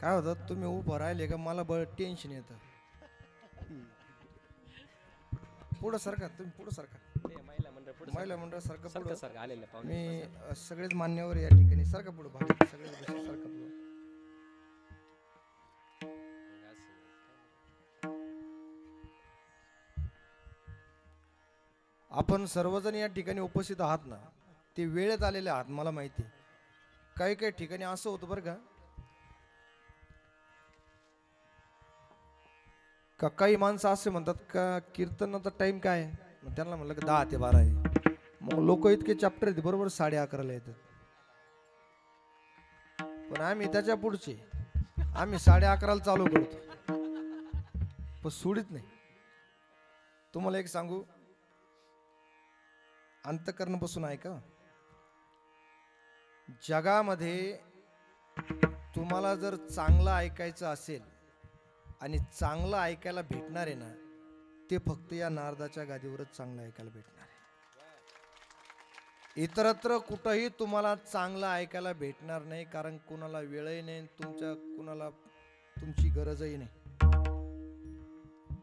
काय होतं तुम्ही उभं राहिले का मला बळ टेन्शन येतं. पुढं सरका तुम्ही पुढं सरका महिला मंडळ सारखं पुढं मी सगळेच मान्यवर या ठिकाणी सारखा पुढं भाग सगळे सारखा पुढं. आपण सर्वजण या ठिकाणी उपस्थित आहात ना ते वेळेत आलेले आहात मला माहिती. काही काही ठिकाणी असं होतं बरं का काही माणसं असे म्हणतात का कीर्तनाचा टाइम काय आहे? मग त्यांना म्हणलं की 10 ते 12 आहे. मग लोक इतके चॅप्टर येते बरोबर 11:30 येतात. पण आम्ही त्याच्या पुढचे आम्ही 11:30 चालू करतो पण सोडित नाही. तुम्हाला एक सांगू अंतःकरणापासून ऐका. जगामध्ये तुम्हाला जर चांगलं ऐकायचं असेल आणि चांगलं ऐकायला भेटणार आहे ना ते फक्त या नारदाच्या गादीवरच चांगलं ऐकायला भेटणार आहे. इतरत्र कुठंही तुम्हाला चांगलं ऐकायला भेटणार नाही कारण कुणाला वेळही नाही कुणाला तुमची गरजही नाही.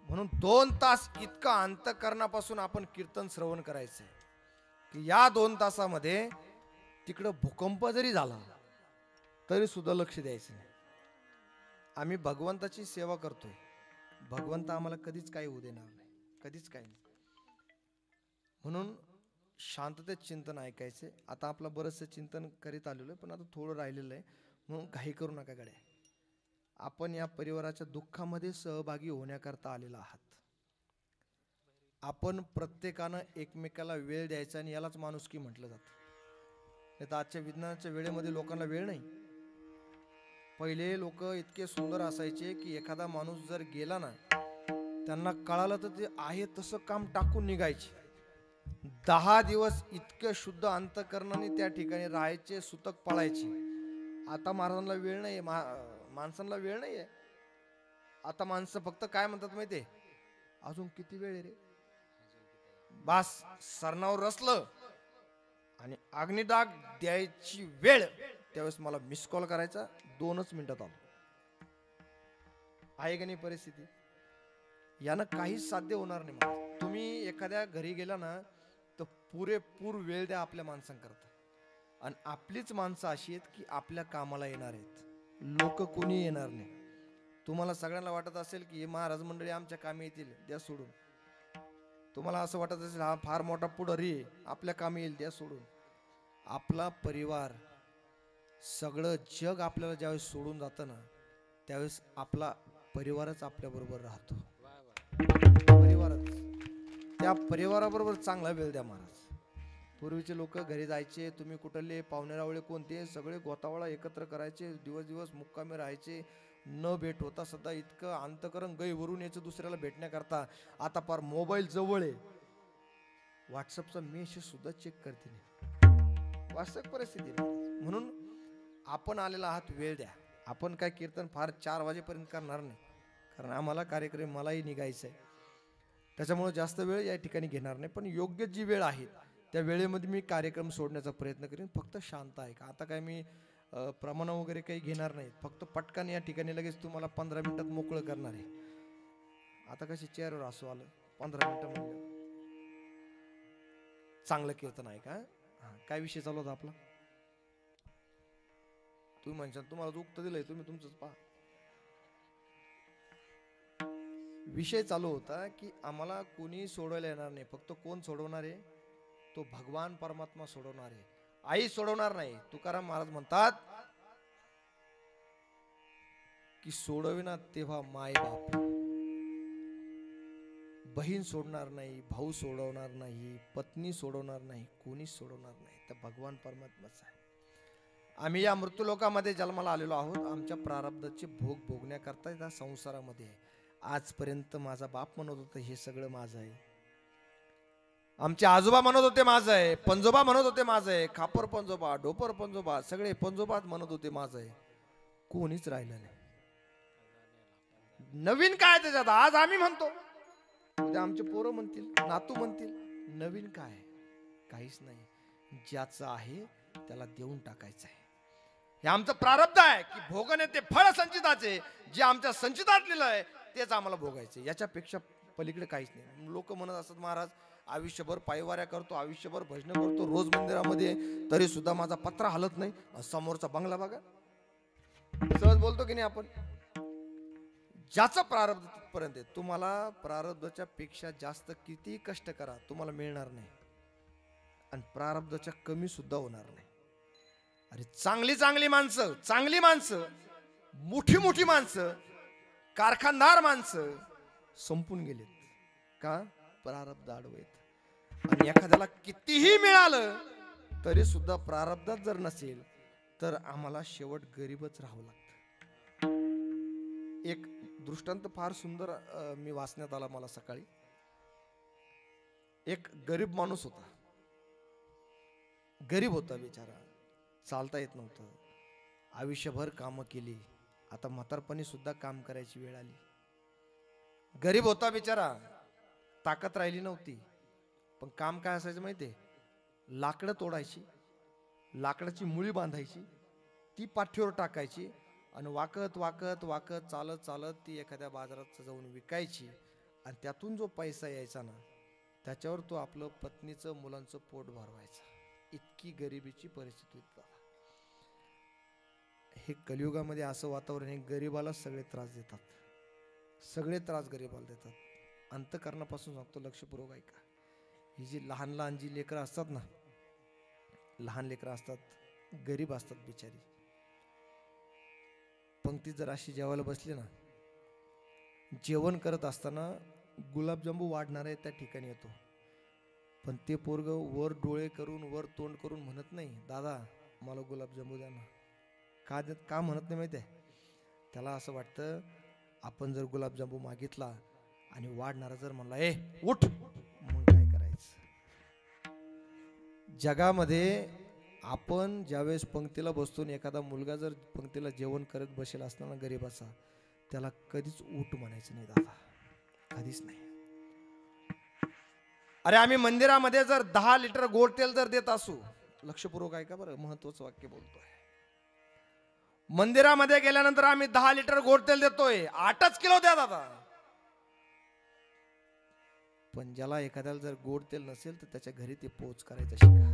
म्हणून 2 तास इतका अंतःकरणापासून आपण कीर्तन श्रवण करायचंय की या 2 तासामध्ये तिकडं भूकंप जरी झाला तरी सुद्धा लक्ष द्यायचं नाही. आम्ही भगवंताची सेवा करतोय. भगवंत आम्हाला कधीच काही होऊ देणार नाही कधीच काही नाही. म्हणून शांततेत चिंतन ऐकायचे. आता आपलं बरंचसं चिंतन करीत आलेलो आहे पण आता थोडं राहिलेलं आहे म्हणून घाई करू नका गड्या. आपण या परिवाराच्या दुःखामध्ये सहभागी होण्याकरता आलेला आहात. आपण प्रत्येकानं एकमेकाला वेळ द्यायचा आणि यालाच माणुसकी म्हटलं जातं. नाही तर आजच्या विज्ञानाच्या वेळेमध्ये लोकांना वेळ नाही. पहिले लोक इतके सुंदर असायचे की एखादा माणूस जर गेला ना त्यांना कळालं तर ते आहे तसं काम टाकून निघायचे. 10 दिवस इतके शुद्ध अंतःकरणाने त्या ठिकाणी राहायचे सुतक पाळायचे. आता महाराजांना वेळ नाही माणसांना वेळ नाहीये. आता माणसं फक्त काय म्हणतात माहितीये अजून किती वेळ आहे रे बास सरणावर रचलं आणि अग्निडाग द्यायची वेळ त्यावेळेस मला मिस कॉल करायचा 2च मिनिटात आलो. आहे का नाही परिस्थिती? यानं काहीच साध्य होणार नाही. मला तुम्ही एखाद्या घरी गेला ना तर पुरेपूर वेळ द्या आपल्या माणसांकरता. आणि आपलीच माणसं अशी आहेत की आपल्या कामाला येणार आहेत. लोक कोणी येणार नाही. तुम्हाला सगळ्यांना वाटत असेल की हे महाराज मंडळी आमच्या कामी येतील द्या सोडून. तुम्हाला असं वाटत असेल हा फार मोठा पुढारी आपल्या कामी येईल द्या सोडून. आपला परिवार सगळं जग आपल्याला ज्यावेळेस सोडून जातं ना त्यावेळेस आपला परिवारच आपल्या बरोबर राहतो. परिवारच त्या परिवाराबरोबर चांगला वेळ द्या महाराज. पूर्वीचे लोक घरी जायचे तुम्ही कुठले पाहुणेरावळे कोणते सगळे गोतावळा एकत्र करायचे दिवस दिवस मुक्कामी राहायचे न भेट होता सध्या इतकं अंतकरण गैवरून यायचं दुसऱ्याला भेटण्याकरता. आता पार मोबाईल जवळ आहे व्हॉट्सअपचा मेसेज सुद्धा चेक करते नाही. वास्तविक परिस्थिती. म्हणून आपण आलेला आहात वेळ द्या. आपण काय कीर्तन फार 4 वाजेपर्यंत करणार नाही कारण आम्हाला कार्यक्रम मलाही निघायचं आहे. त्याच्यामुळे जास्त वेळ या ठिकाणी घेणार नाही पण योग्य जी वेळ आहे त्या वेळेमध्ये मी कार्यक्रम सोडण्याचा प्रयत्न करेन. फक्त शांत आहे का आता काय मी प्रमाण वगैरे काही घेणार नाही. फक्त पटकन या ठिकाणी लगेच तुम्हाला 15 मिनिटात मोकळं करणार आहे. आता कशी चेअरवर असू आलं 15 मिनिटं म्हणलं चांगलं कीर्तन आहे का? काय विषय चालू होता आपला? तुम्ही म्हणशाल तुम्हाला जो उत्तर दिलंय तुम्ही तुमचंच पहा. विषय चालू होता की आम्हाला कोणी सोडवायला येणार नाही. फक्त कोण सोडवणार आहे? तो भगवान परमात्मा सोडवणार आहे. आई सोडवणार नाही. तुकाराम महाराज म्हणतात की सोडविना तेव्हा माय बाप. बहीण सोडणार नाही, भाऊ सोडवणार नाही, पत्नी सोडवणार नाही, कोणीच सोडवणार नाही. तर भगवान परमात्माच आहे. आम्ही या मृत्यूलोकामध्ये जन्माला आलेलो आहोत. आमच्या प्रारब्धाचे भोग भोगण्याकरता या संसारामध्ये आहे. आजपर्यंत माझा बाप म्हणत होता हे सगळं माझं आहे. आमचे आजोबा म्हणत होते माझं आहे. पंजोबा म्हणत होते माझं आहे. खापर पंजोबा डोपर पंजोबा सगळे पंजोबात म्हणत होते माझं आहे. कोणीच राहिलं नाही. नवीन काय त्याच्यात? आज आम्ही म्हणतो उद्या आमचे पोरं म्हणतील नातू म्हणतील नवीन काय? काहीच नाही. ज्याचं आहे त्याला देऊन टाकायचं आहे. हे आमचं प्रारब्ध आहे की भोगणे ते फळ संचिताचे. जे आमच्या संचितात लिहिलं आहे तेच आम्हाला भोगायचे. याच्यापेक्षा पलीकडे काहीच नाही. लोक म्हणत असतात महाराज आयुष्यभर पायवाऱ्या करतो, आयुष्यभर भजन करतो, रोज मंदिरामध्ये, तरी सुद्धा माझा पत्रा हलत नाही. समोरचा बंगला बघा. सहज बोलतो की नाही आपण. ज्याचं प्रारब्ध तिथपर्यंत आहे. तुम्हाला प्रारब्धाच्या पेक्षा जास्त किती कष्ट करा तुम्हाला मिळणार नाही, आणि प्रारब्धाच्या कमी सुद्धा होणार नाही. अरे चांगली चांगली माणसं, चांगली माणसं, मोठी मोठी माणसं, कारखानदार माणसं संपून गेलेत. का? प्रारब्ध आडवेत. आणि एखाद्याला कितीही मिळालं तरी सुद्धा प्रारब्धात जर नसेल तर आम्हाला शेवट गरीबच राहावं लागतं. एक दृष्टांत फार सुंदर मी वाचण्यात आला मला सकाळी. एक गरीब माणूस होता. गरीब होता बिचारा, चालता येत नव्हतं, आयुष्यभर कामं केली, आता म्हातारपणी सुद्धा काम करायची वेळ आली. गरीब होता बिचारा, ताकद राहिली नव्हती. पण काम काय असायचं माहितीये? लाकडं तोडायची, लाकडाची मुळी बांधायची, ती पाठीवर टाकायची आणि वाकत वाकत वाकत चालत चालत ती एखाद्या बाजारात जाऊन विकायची. आणि त्यातून जो पैसा यायचा ना त्याच्यावर तो आपलं पत्नीचं मुलांचं पोट भरवायचा. इतकी गरिबीची परिस्थिती होती. हे कलियुगामध्ये असं वातावरण आहे, गरीबाला सगळे त्रास देतात, सगळे त्रास गरीबाला देतात. अंतकरणापासून सांगतो, लक्षपूर्वक ऐका. ही जी लहान लहान जी लेकरं असतात ना, लहान लेकरं असतात, गरीब असतात बिचारी, पंक्तीत जर अशी जेवायला बसली ना, जेवण करत असताना गुलाबजांबू वाढणार आहे त्या ठिकाणी येतो, पण ते पोरग वर डोळे करून वर तोंड करून म्हणत नाही, दादा मला गुलाबजांबू द्या ना. का म्हणत नाही माहिती आहे? त्याला असं वाटतं आपण जर गुलाबजांबू मागितला आणि वाढणारा जर म्हणला ए उठ, मग काय करायचं. जगामध्ये आपण ज्यावेळेस पंक्तीला बसतो, एखादा मुलगा जर पंक्तीला जेवण करत बसेल असताना गरीबाचा, त्याला कधीच उठ म्हणायचं नाही दादा, कधीच नाही. अरे आम्ही मंदिरामध्ये जर 10 लिटर गोड तेल जर देत असू, लक्षपूर्वक ऐका बरं, महत्वाचं वाक्य बोलतोय. मंदिरामध्ये गेल्यानंतर आम्ही 10 लिटर गोड तेल देतोय, 8च किलो द्या दादा. पण ज्याला एखाद्याला जर गोड तेल नसेल तर त्याच्या घरी ते पोच करायचं शिका.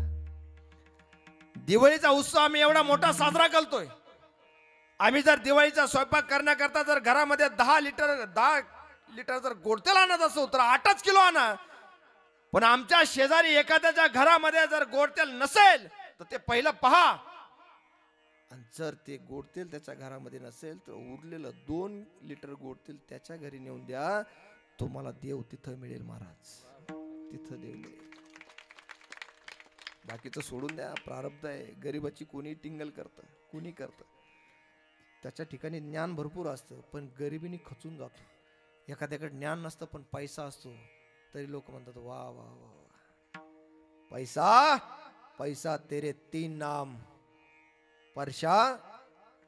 दिवाळीचा उत्सव आम्ही एवढा मोठा साजरा करतोय. आम्ही जर दिवाळीचा स्वयंपाक करण्याकरता जर घरामध्ये 10 लिटर जर गोड तेल आणत असू तर 8च किलो आणा. पण आमच्या शेजारी एखाद्याच्या घरामध्ये जर गोड तेल नसेल तर ते पहिलं पहा, आणि जर ते गोड तेल त्याच्या घरामध्ये नसेल तर उरलेलं 2 लिटर गोड तेल त्याच्या घरी नेऊन द्या. तुम्हाला देव तिथं मिळेल महाराज, तिथं देव मिळेल. बाकीचं सोडून द्या, प्रारब्ध आहे. गरिबाची कोणी टिंगल करतं, कोणी करतं. त्याच्या ठिकाणी ज्ञान भरपूर असतं पण गरिबीने खचून जातो. एखाद्याकडे ज्ञान नसतं पण पैसा असतो तरी लोक म्हणतात वा वा वा, पैसा पैसा तेरे 3 नाम, परशा,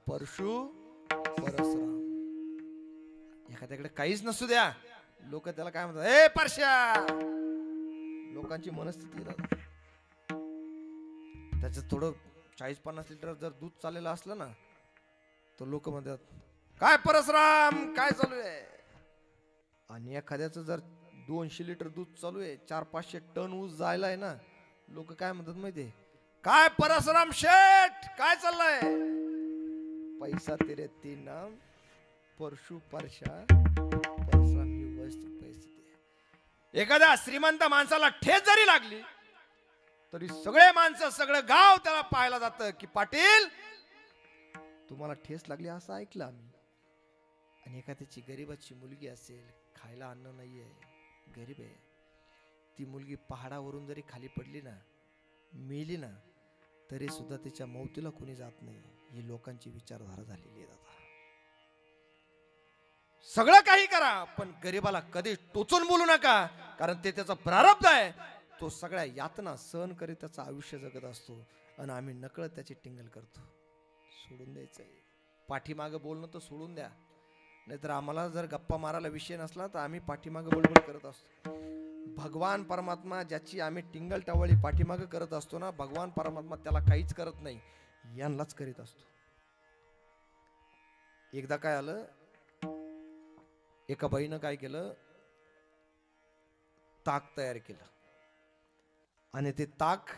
परशु, परसराम. एखाद्याकडे काहीच नसू द्या, लोक त्याला काय म्हणतात, ए परशा. लोकांची मनस्थिती दादा. त्याचं थोडं 40-50 लिटर जर दूध चाललेलं असलं ना तर लोक म्हणतात काय परसराम काय चालू आहे. आणि एखाद्याचं जर 200 लिटर दूध चालू आहे, 400-500 टन ऊस जायला आहे ना, लोक काय म्हणतात माहितीये, काय परसराम शेठ काय चाललंय. पैसा तेरे 3 नाम, परशु, परशा, परसराम ही व्यवस्थित परिस्थिती आहे. एखाद्या श्रीमंत माणसाला ठेच जरी लागली तरी सगळे माणसं, सगळं गाव त्याला पाहायला जातं की पाटील तुम्हाला ठेस लागली असं ऐकलं आम्ही. आणि एखाद्याची गरीबाची मुलगी असेल, खायला अन्न नाहीये, गरीब आहे, ती मुलगी पहाडावरून जरी खाली पडली ना, मेली ना, तरी सुद्धा तिच्या मौतीला कोणी जात नाही. ही लोकांची विचारधारा झालेली आहे दादा. सगळं काही करा पण गरीबाला कधी टोचून बोलू नका, कारण ते त्याचा प्रारब्ध आहे. तो सगळ्या यातना सहन करीत त्याचं आयुष्य जगत असतो आणि आम्ही नकळत त्याची टिंगल करतो. सोडून द्यायचंय. पाठीमागं बोलणं तर सोडून द्या, नाहीतर आम्हाला जर गप्पा मारायला विषय नसला तर आम्ही पाठीमागं बडबड करत असतो. भगवान परमात्मा ज्याची आम्ही टिंगल टावळी पाठीमागं करत असतो ना, भगवान परमात्मा त्याला काहीच करत नाही, यांनाच करीत असतो. एकदा काय आलं, एका बाईनं काय केलं, ताक तयार केलं आणि ते ताक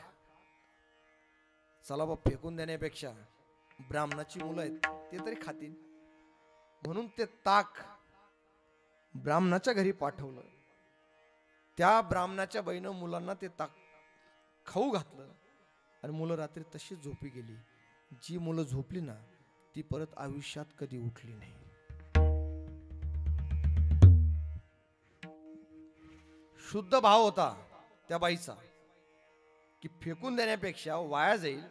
चला बा फेकून देण्यापेक्षा ब्राह्मणाची मुलं आहेत ते तरी खातील म्हणून ते ताक ब्राह्मणाच्या घरी पाठवलं. त्या ब्राह्मणाच्या बाईनं मुलांना ते ताक खाऊ घातलं आणि मुलं रात्री तशीच झोपी गेली. जी मुलं झोपली ना ती परत आयुष्यात कधी उठली नाही. शुद्ध भाव होता त्या बाईचा की फेकून देण्यापेक्षा वाया जाईल,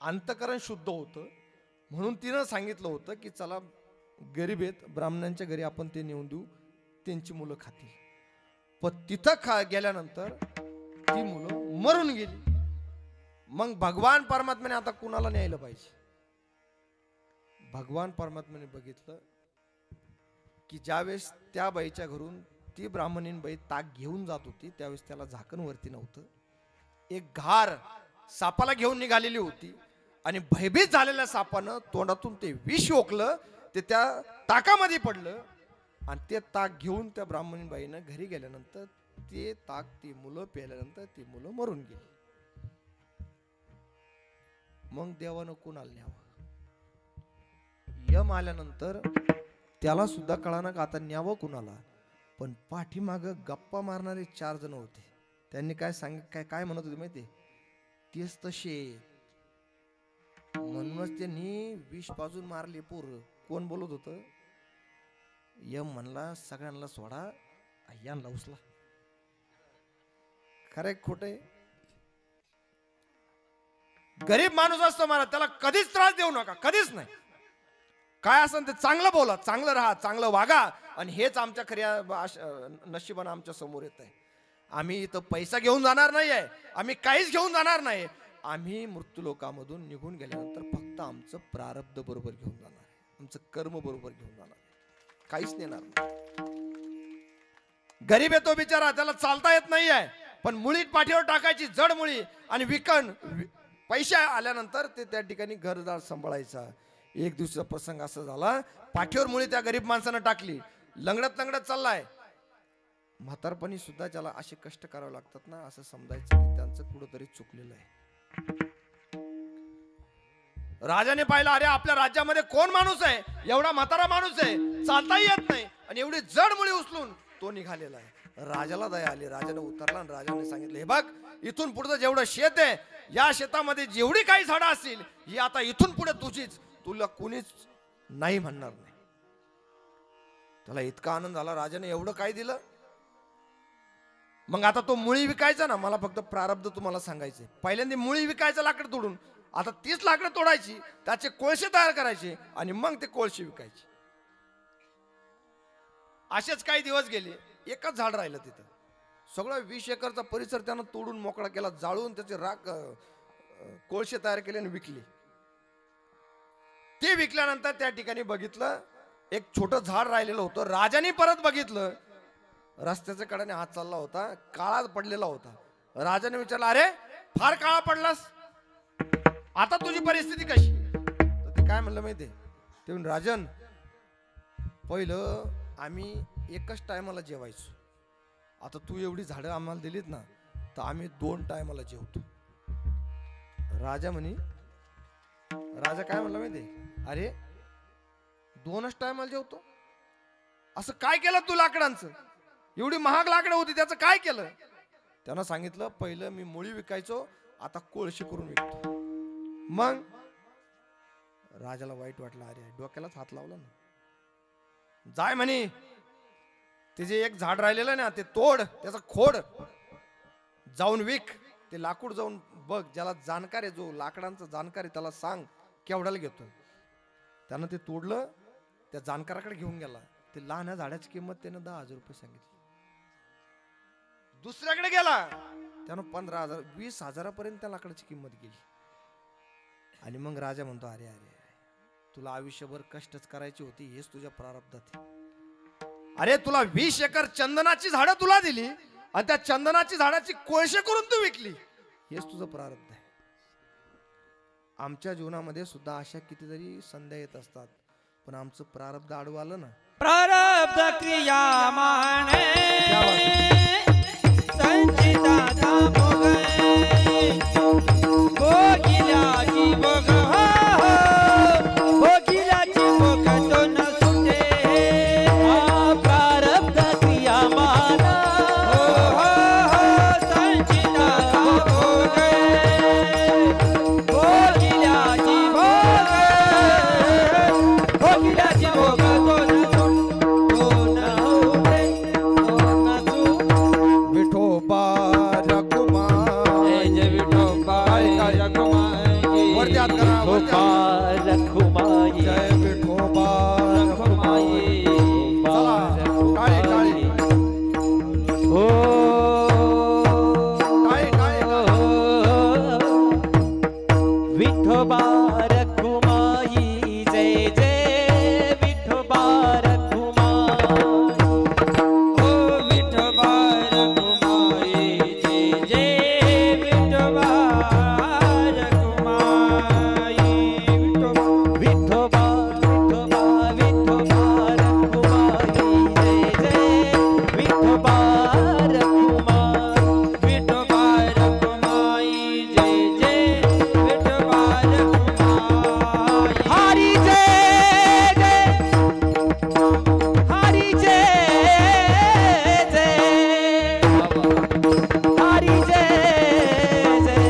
अंतकरण शुद्ध होतं म्हणून तिनं सांगितलं होतं की चला गरीब आहेत ब्राह्मणांच्या घरी आपण ते नेऊन देऊ, त्यांची मुलं खातील. पण तिथं गेल्यानंतर ती मुलं मरून गेली. मग भगवान परमात्म्याने आता कुणाला न्यायला पाहिजे. भगवान परमात्म्याने बघितलं की ज्यावेळेस त्या बाईच्या घरून ती ब्राह्मणीन बाई ताक घेऊन जात होती त्यावेळेस त्याला झाकण वरती नव्हतं. एक घार सापाला घेऊन निघालेली होती आणि भयभीत झालेल्या सापानं तोंडातून ते विष ओकलं, ते त्या ताकामध्ये पडलं आणि ते ताक घेऊन त्या ब्राह्मणी बाईनं घरी गेल्यानंतर ते ताक ती मुलं प्यायल्यानंतर ती मुलं मरून गेली. मग देवानं कुणाला न्यावं. यम आल्यानंतर त्याला सुद्धा कळाना का आता न्यावं कुणाला. पण पाठीमाग गप्पा मारणारे 4 जण होते. त्यांनी काय म्हणत होते माहिती, तेच तसे म्हणूनच त्यांनी विष पाजून मारले पोर. कोण बोलत होत, यम म्हणला सगळ्यांना सोडा, यांना उचला. खरे खोटे. गरीब माणूस असतो मला, त्याला कधीच त्रास देऊ नका, कधीच नाही. काय असेल ते चांगलं बोला, चांगलं राहा, चांगलं वागा. आणि हेच आमच्या खऱ्या नशिबानं आमच्या समोर येत आहे. आम्ही इथं पैसा घेऊन जाणार नाही आहे, आम्ही काहीच घेऊन जाणार नाही. आम्ही मृत्यूलोकामधून निघून गेल्यानंतर फक्त आमचं प्रारब्ध बरोबर घेऊन जाणार आहे, आमचं कर्म बरोबर घेऊन जाणार आहे, काहीच नेणार नाही. गरीब आहे तो बिचारा, त्याला चालता येत नाही आहे, पण मुळीत पाठीवर टाकायची जड मुळी आणि पैसे आल्यानंतर ते त्या ठिकाणी घरदार सांभाळायचा. एक दिवसाचा प्रसंग असा झाला, पाठीवर मुळी त्या गरीब माणसानं टाकली, लंगडत लंगडत चाललाय. म्हातारपणी सुद्धा ज्याला असे कष्ट करावे लागतात ना, असं समजायचं की त्यांचं कुठंतरी चुकलेलं आहे. राजाने पाहिलं, अरे आपल्या राज्यामध्ये कोण माणूस आहे, एवढा म्हातारा माणूस आहे, चालताही येत नाही आणि एवढी जड मुळी उचलून तो निघालेला आहे. राजाला दया आली. राजाने उतरला आणि राजाने सांगितलं, हे बघ इथून पुढचं जेवढं शेत आहे, या शेतामध्ये जेवढी काही झाडं असतील ही आता इथून पुढे तुझीच, तुला कोणीच नाही म्हणणार नाही. त्याला इतका आनंद झाला. राजाने एवढं काय दिलं. मग आता तो मुळी विकायचा ना, मला फक्त प्रारब्ध तुम्हाला सांगायचे. पहिल्यांदा मुळी विकायचं लाकड तोडून, आता 30 लाकडं तोडायची, त्याचे कोळसे तयार करायचे आणि मग ते कोळसे विकायचे. असेच काही दिवस गेले. एकच झाड राहिलं तिथं. सगळं 20 एकरचा परिसर त्यानं तोडून मोकळा केला, जाळून त्याचे राख कोळसे तयार केले आणि विकले. ते विकल्यानंतर त्या ठिकाणी बघितलं एक छोटं झाड राहिलेलं होतं. राजाने परत बघितलं, रस्त्याच्या कडेने हात चालला होता, काळा पडलेला होता. राजाने विचारलं, अरे फार काळा पडलास, आता तुझी परिस्थिती कशी. तर ते काय म्हणलं माहितीये, ते म्हणून राजन, पहिलं आम्ही एकच टायमाला जेवायचो, आता तू एवढी झाडं आम्हाला दिलीत ना, तर आम्ही 2 टायमाला जेवतो. राजा काय म्हणला माहितीये, अरे 2च टायमाला जेवतो, असं काय केलं तू लाकडांचं, एवढी महाग लाकडं होती त्याचं काय केलं. त्यानं सांगितलं, पहिलं मी मुळी विकायचो, आता कोळशी करून विकतो. मग राजाला वाईट वाटलं, अरे डोक्यालाच हात लावला ना. जाय म्हणे, ते जे एक झाड राहिलेलं ना ते तोड, त्याचा खोड जाऊन विक, ते लाकूड जाऊन बघ, ज्याला जाणकार आहे, जो लाकडांचा जाणकार आहे त्याला सांग केवढ्याला घेतो. त्यानं ते तोडलं, त्या जाणकाराकडे घेऊन गेला. ते लहान झाडाची किंमत त्यानं 10,000 रुपये सांगितली. दुसऱ्याकडे गेला, त्यानं 15,000 20,000पर्यंत त्या लाकडाची किंमत गेली. आणि मग राजा म्हणतो, अरे अरे तुला आयुष्यभर कष्टच करायची होती, हेच तुझ्या प्रारब्धात. अरे तुला 20 एकर चंदनाची झाडं तुला दिली आणि त्या चंदनाची झाडाची कोळशे करून तू विकली, हेच तुझं प्रारब्ध आहे. आमच्या जीवनामध्ये सुद्धा अशा कितीतरी संध्या येत असतात. पण आमचं प्रारब्ध आडवं आलं ना. प्रारब्ध क्रिया माने क्या संचिताचा भोग भोगिल्याची भोग भोगिल्याची भोग तो न सुटे प्रारब्ध क्रिया माना संचिताचा भोग भोगिल्याची भोग भोगिल्याची भोग तो न सुटे विठोबा रखुमा जय विठोबा रखुमाई वरती हात करा, वरती हात करा. रखुमाई जय विठोबा रखुमाई चला, टाळी टाळी हो टाळी टाळी विठोबा रखुमाई जय जय विठोबा रखुमाई ओ विठोबा रखुमाई जय जय विठोबा रखुमाई विठोबा विठोबा विठोबा विठोबा रखुमाई जय जय विठोबा रखुमाई विठोबा रखुमाई जय जय विठोबा रखुमाई हरी जय जय हरी जय जय हरी जय जय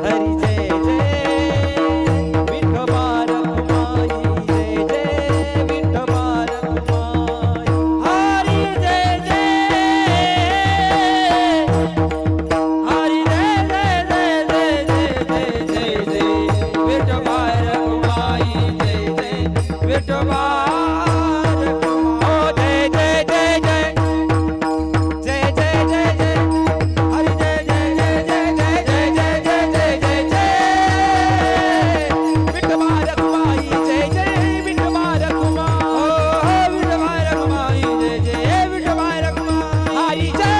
हरी जय जय विठोबा रखुमाई जय जय विठोबा रखुमाई हरी जय जय हरी जय जय जय जय जय जय विठोबा रखुमाई जय जय विठोबा ओ जय जय जय जय जय जय जय जय हरी जय जय जय जय जय जय जय जय जय जय विठोबा रखुमाई जय जय विठोबा रखुमाई विठोबा रखुमाई जय जय विठोबा रखुमाई हरी जय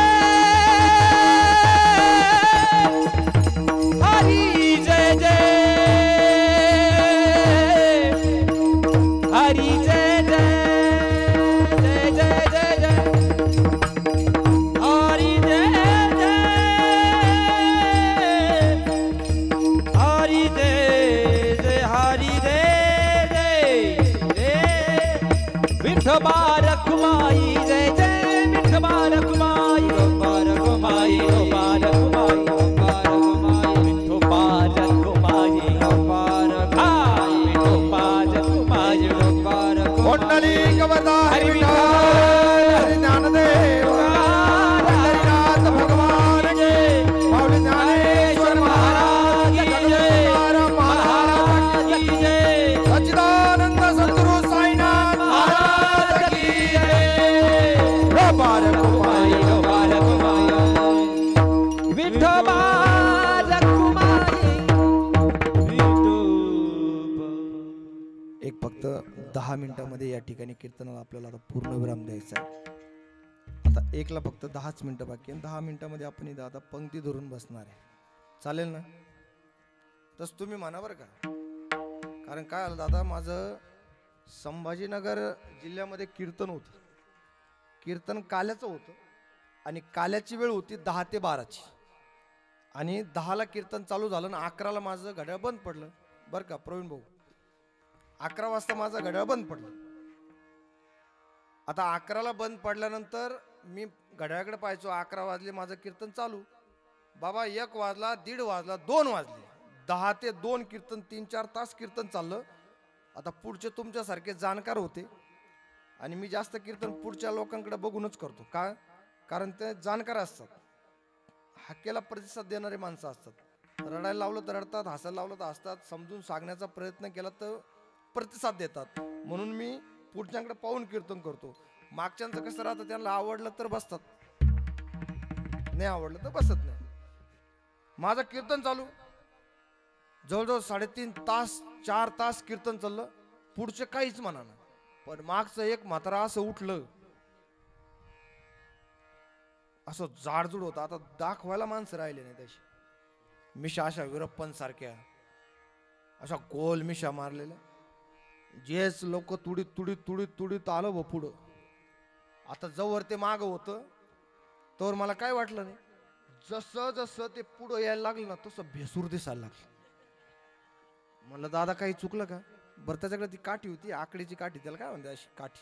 हरी जय जय हरी जय जय जय जय जय जय हरी जय जय हरी जय जय हरी जय जय विठोबा रखुमाई जय जय विठोबा रखुमाई विठोबा रखुमाई विठोबा रखुमाई विठोबा रखुमाई विठोबा रखुमाई विठोबा रखुमाई विठोबा कोंडली कवता हरि हरि ज्ञानदेव पंढरीनाथ भगवान के माऊली ज्ञानेश्वर महाराज की जय महाराज की जय सच्चिदानंद सद्गुरु साईनाथ महाराज की जय विठोबा रखुमाई विठोबा रखुमाई विठोबा रखुमाई एक फक्त 10 मिनिटांमध्ये या ठिकाणी कीर्तनाला आपल्याला आता पूर्ण विराम द्यायचा आहे. आता एकला फक्त 10च मिनिटं बाकी आहे. 10 मिनिटांमध्ये आपण इथं आता पंक्ती धरून बसणार आहे. चालेल ना? तसं तुम्ही म्हणा बरं का. कारण काय आलं दादा, माझं संभाजीनगर जिल्ह्यामध्ये कीर्तन होतं. कीर्तन काल्याचं होतं आणि काल्याची वेळ होती 10 ते 12ची. आणि 10ला कीर्तन चालू झालं आणि 11ला माझं घड्याळ बंद पडलं बरं का प्रवीण भाऊ. 11 वाजता माझं घड्याळ बंद पडलं. आता 11ला बंद पडल्यानंतर मी घड्याळाकडे पाहायचो. 11 वाजले, माझं कीर्तन चालू. बाबा 1 वाजला, 1:30 वाजला, 2 वाजले. 10 ते 2 कीर्तन, 3-4 तास कीर्तन चाललं. आता पुढचे तुमच्यासारखे जाणकार होते आणि मी जास्त कीर्तन पुढच्या लोकांकडे बघूनच करतो. का? कारण ते जाणकार असतात, हाकेला प्रतिसाद देणारे माणसं असतात. रडायला लावलं तर रडतात, हसायला लावलं तर हसतात, समजून सांगण्याचा प्रयत्न केला तर प्रतिसाद देतात. म्हणून मी पुढच्यांकडे पाहून कीर्तन करतो. मागच्यांचं कसं राहतं, त्यांना आवडलं तर बसतात, नाही आवडलं तर बसत नाही. माझं कीर्तन चालू जवळजवळ 3.5 तास 4 तास कीर्तन चाललं. पुढचे काहीच म्हणा ना, पण मागचं एक म्हातारा असं उठलं, असं जाडजूड होतं. आता दाखवायला माणसं राहिले नाही तशी. मिशा अशा वीरप्पन सारख्या अशा गोल मिशा मारलेल्या. जेच लोक तुडीत तुडीत तुडीत तुडीत आलं व पुढं. आता जवळ ते माग होतं तर मला काय वाटलं नाही. जसं जसं ते पुढं यायला लागलं ना तसं भेसूर दिसायला लागलं. म्हणलं दादा काही चुकलं का. बरं त्याच्याकडे ती काठी होती, आकडीची काठी, त्याला काय म्हणते अशी काठी,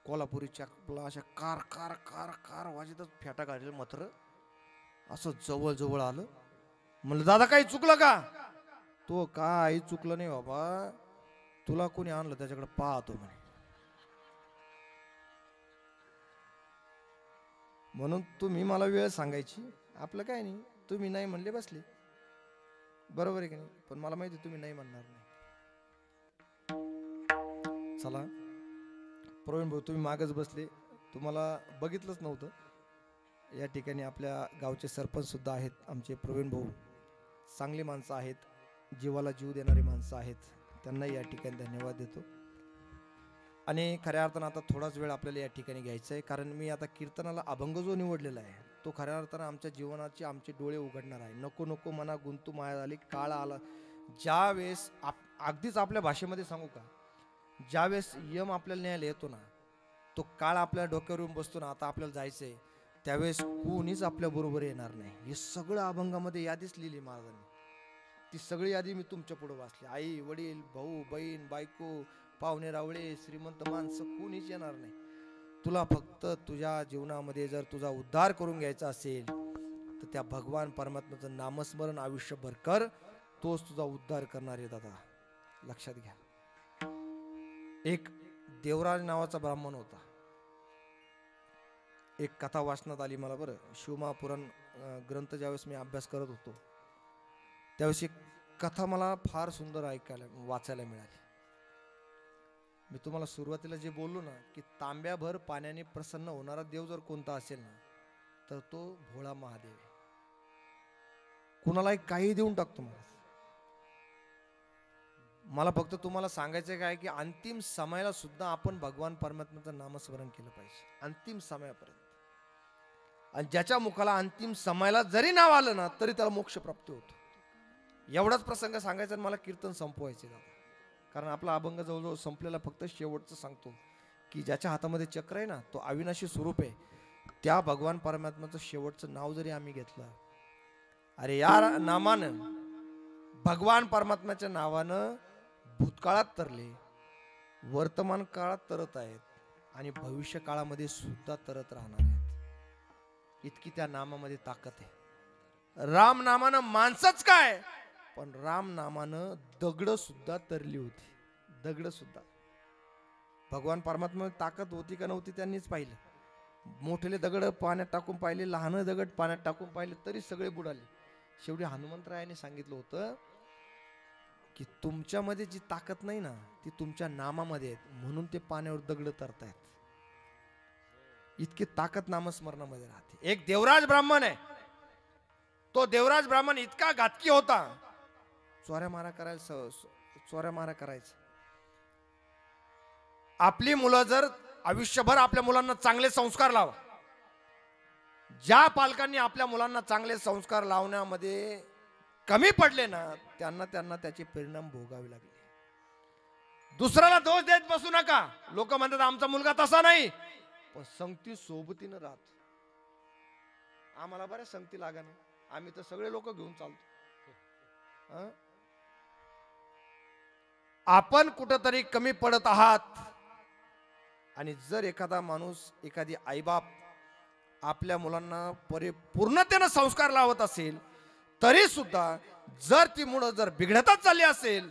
कोल्हापुरी चपला अशा कार कार कार कार वाजतच फेटा काढलेलं मात्र असं जवळ जवळ आलं. म्हणलं दादा काही चुकलं का. तो काही चुकलं नाही बाबा, तुला कोणी आणलं त्याच्याकडे पाहतो म्हणे. म्हणून तुम्ही मला वेळ सांगायची, आपलं काय नाही, तुम्ही नाही म्हणले बसले, बरोबर आहे की नाही. पण मला माहिती तुम्ही नाही म्हणणार नाही. चला प्रवीण भाऊ, तुम्ही मागच बसले, तुम्हाला बघितलंच नव्हतं. या ठिकाणी आपल्या गावचे सरपंच सुद्धा आहेत आमचे प्रवीण भाऊ. चांगली माणसं आहेत, जीवाला जीव देणारी माणसं आहेत, त्यांनाही या ठिकाणी धन्यवाद देतो. आणि खऱ्या अर्थानं आता थोडाच वेळ आपल्याला या ठिकाणी घ्यायचा आहे, कारण मी आता कीर्तनाला अभंग जो निवडलेला आहे तो खऱ्या अर्थानं आमच्या जीवनाचे आमचे डोळे उघडणार आहे. नको नको मना गुंतू माया झाली, काळ आला. ज्या वेळेस अगदीच आपल्या भाषेमध्ये सांगू का, ज्या वेळेस यम आपल्याला न्यायला येतो ना, तो काळ आपल्या डोक्यावर येऊन बसतो ना, आता आपल्याला जायचंय, त्यावेळेस कोणीच आपल्या बरोबर येणार नाही. हे सगळं अभंगामध्ये यादीच लिहिली महाराजांनी. ती सगळी यादी मी तुमच्या पुढे वाचली. आई वडील भाऊ बहीण बायको पाहुणे रावळे श्रीमंत माणसं कोणीच येणार नाही. तुला फक्त तुझ्या जीवनामध्ये जर तुझा उद्धार करून घ्यायचा असेल तर त्या भगवान परमात्म्याचं नामस्मरण आयुष्यभर कर, तोच तुझा उद्धार करणार आहे दादा, लक्षात घ्या. एक देवराज नावाचा ब्राह्मण होता. एक कथा वाचनात आली मला, बरं, शिवमहापुराण ग्रंथ ज्यावेळेस मी अभ्यास करत होतो त्यावेळेस एक कथा मला फार सुंदर ऐकायला वाचायला मिळाली. मी तुम्हाला सुरुवातीला जे बोललो ना की तांब्याभर पाण्याने प्रसन्न होणारा देव जर कोणता असेल ना तर तो भोळा महादेव आहे. कुणालाही काही देऊन टाकतो महाराज. मला फक्त तुम्हाला सांगायचं काय की अंतिम समयाला सुद्धा आपण भगवान परमात्म्याचं नामस्मरण केलं पाहिजे, अंतिम समयापर्यंत. आणि ज्याच्या मुखाला अंतिम समयाला जरी नाव आलं ना तरी त्याला मोक्ष प्राप्ती होतो. एवढाच प्रसंग सांगायचा आणि मला कीर्तन संपवायचे दादा, कारण आपला अभंग जवळजवळ संपलेला. फक्त शेवटचं सांगतो की ज्याच्या हातामध्ये चक्र आहे ना तो अविनाशी स्वरूप आहे. त्या भगवान परमात्म्याचं शेवटचं नाव जरी आम्ही घेतलं, अरे या नामानं, भगवान परमात्म्याच्या नावानं भूतकाळात तरले, वर्तमान काळात तरत आहेत आणि भविष्य काळामध्ये सुद्धा तरत राहणार आहेत. इतकी त्या नामामध्ये ताकद आहे. राम नामानं माणसंच काय, पण राम नामानं दगड सुद्धा तरली होती. दगड सुद्धा. भगवान परमात्म्यामध्ये ताकद होती का नव्हती त्यांनीच पाहिलं. मोठेले दगड पाण्यात टाकून पाहिले, लहान दगड पाण्यात टाकून पाहिले, तरी सगळे बुडाले. शेवटी हनुमंतरायाने सांगितलं होतं की तुमच्यामध्ये जी ताकद नाही ना ती तुमच्या नामामध्ये आहे, म्हणून ते पाण्यावर दगड तरतायत. इतकी ताकद नामस्मरणामध्ये राहते. एक देवराज ब्राह्मण आहे. तो देवराज ब्राह्मण इतका घातकी होता, चोऱ्या मारा करायचा. आपली मुलं जर आयुष्यभर आपल्या मुलांना चांगले संस्कार लावा, ज्या पालकांनी आपल्या मुलांना चांगले संस्कार लावण्यामध्ये कमी पडले ना त्यांना त्याचे परिणाम भोगावे लागले. दुसऱ्याला दोष देत बसू नका. लोक म्हणतात आमचा मुलगा तसा नाही, पण संगती सोबतीनं राहत. आम्हाला बऱ्याच संगती लागा ना, आम्ही तर सगळे लोक घेऊन चालतो. आपण कुठंतरी कमी पडत आहात. आणि जर एखादा माणूस, एखादी आईबाप आपल्या मुलांना पूर्णतेनं संस्कार लावत असेल तरी सुद्धा जर ती मुलं जर बिघडतच चालली असेल,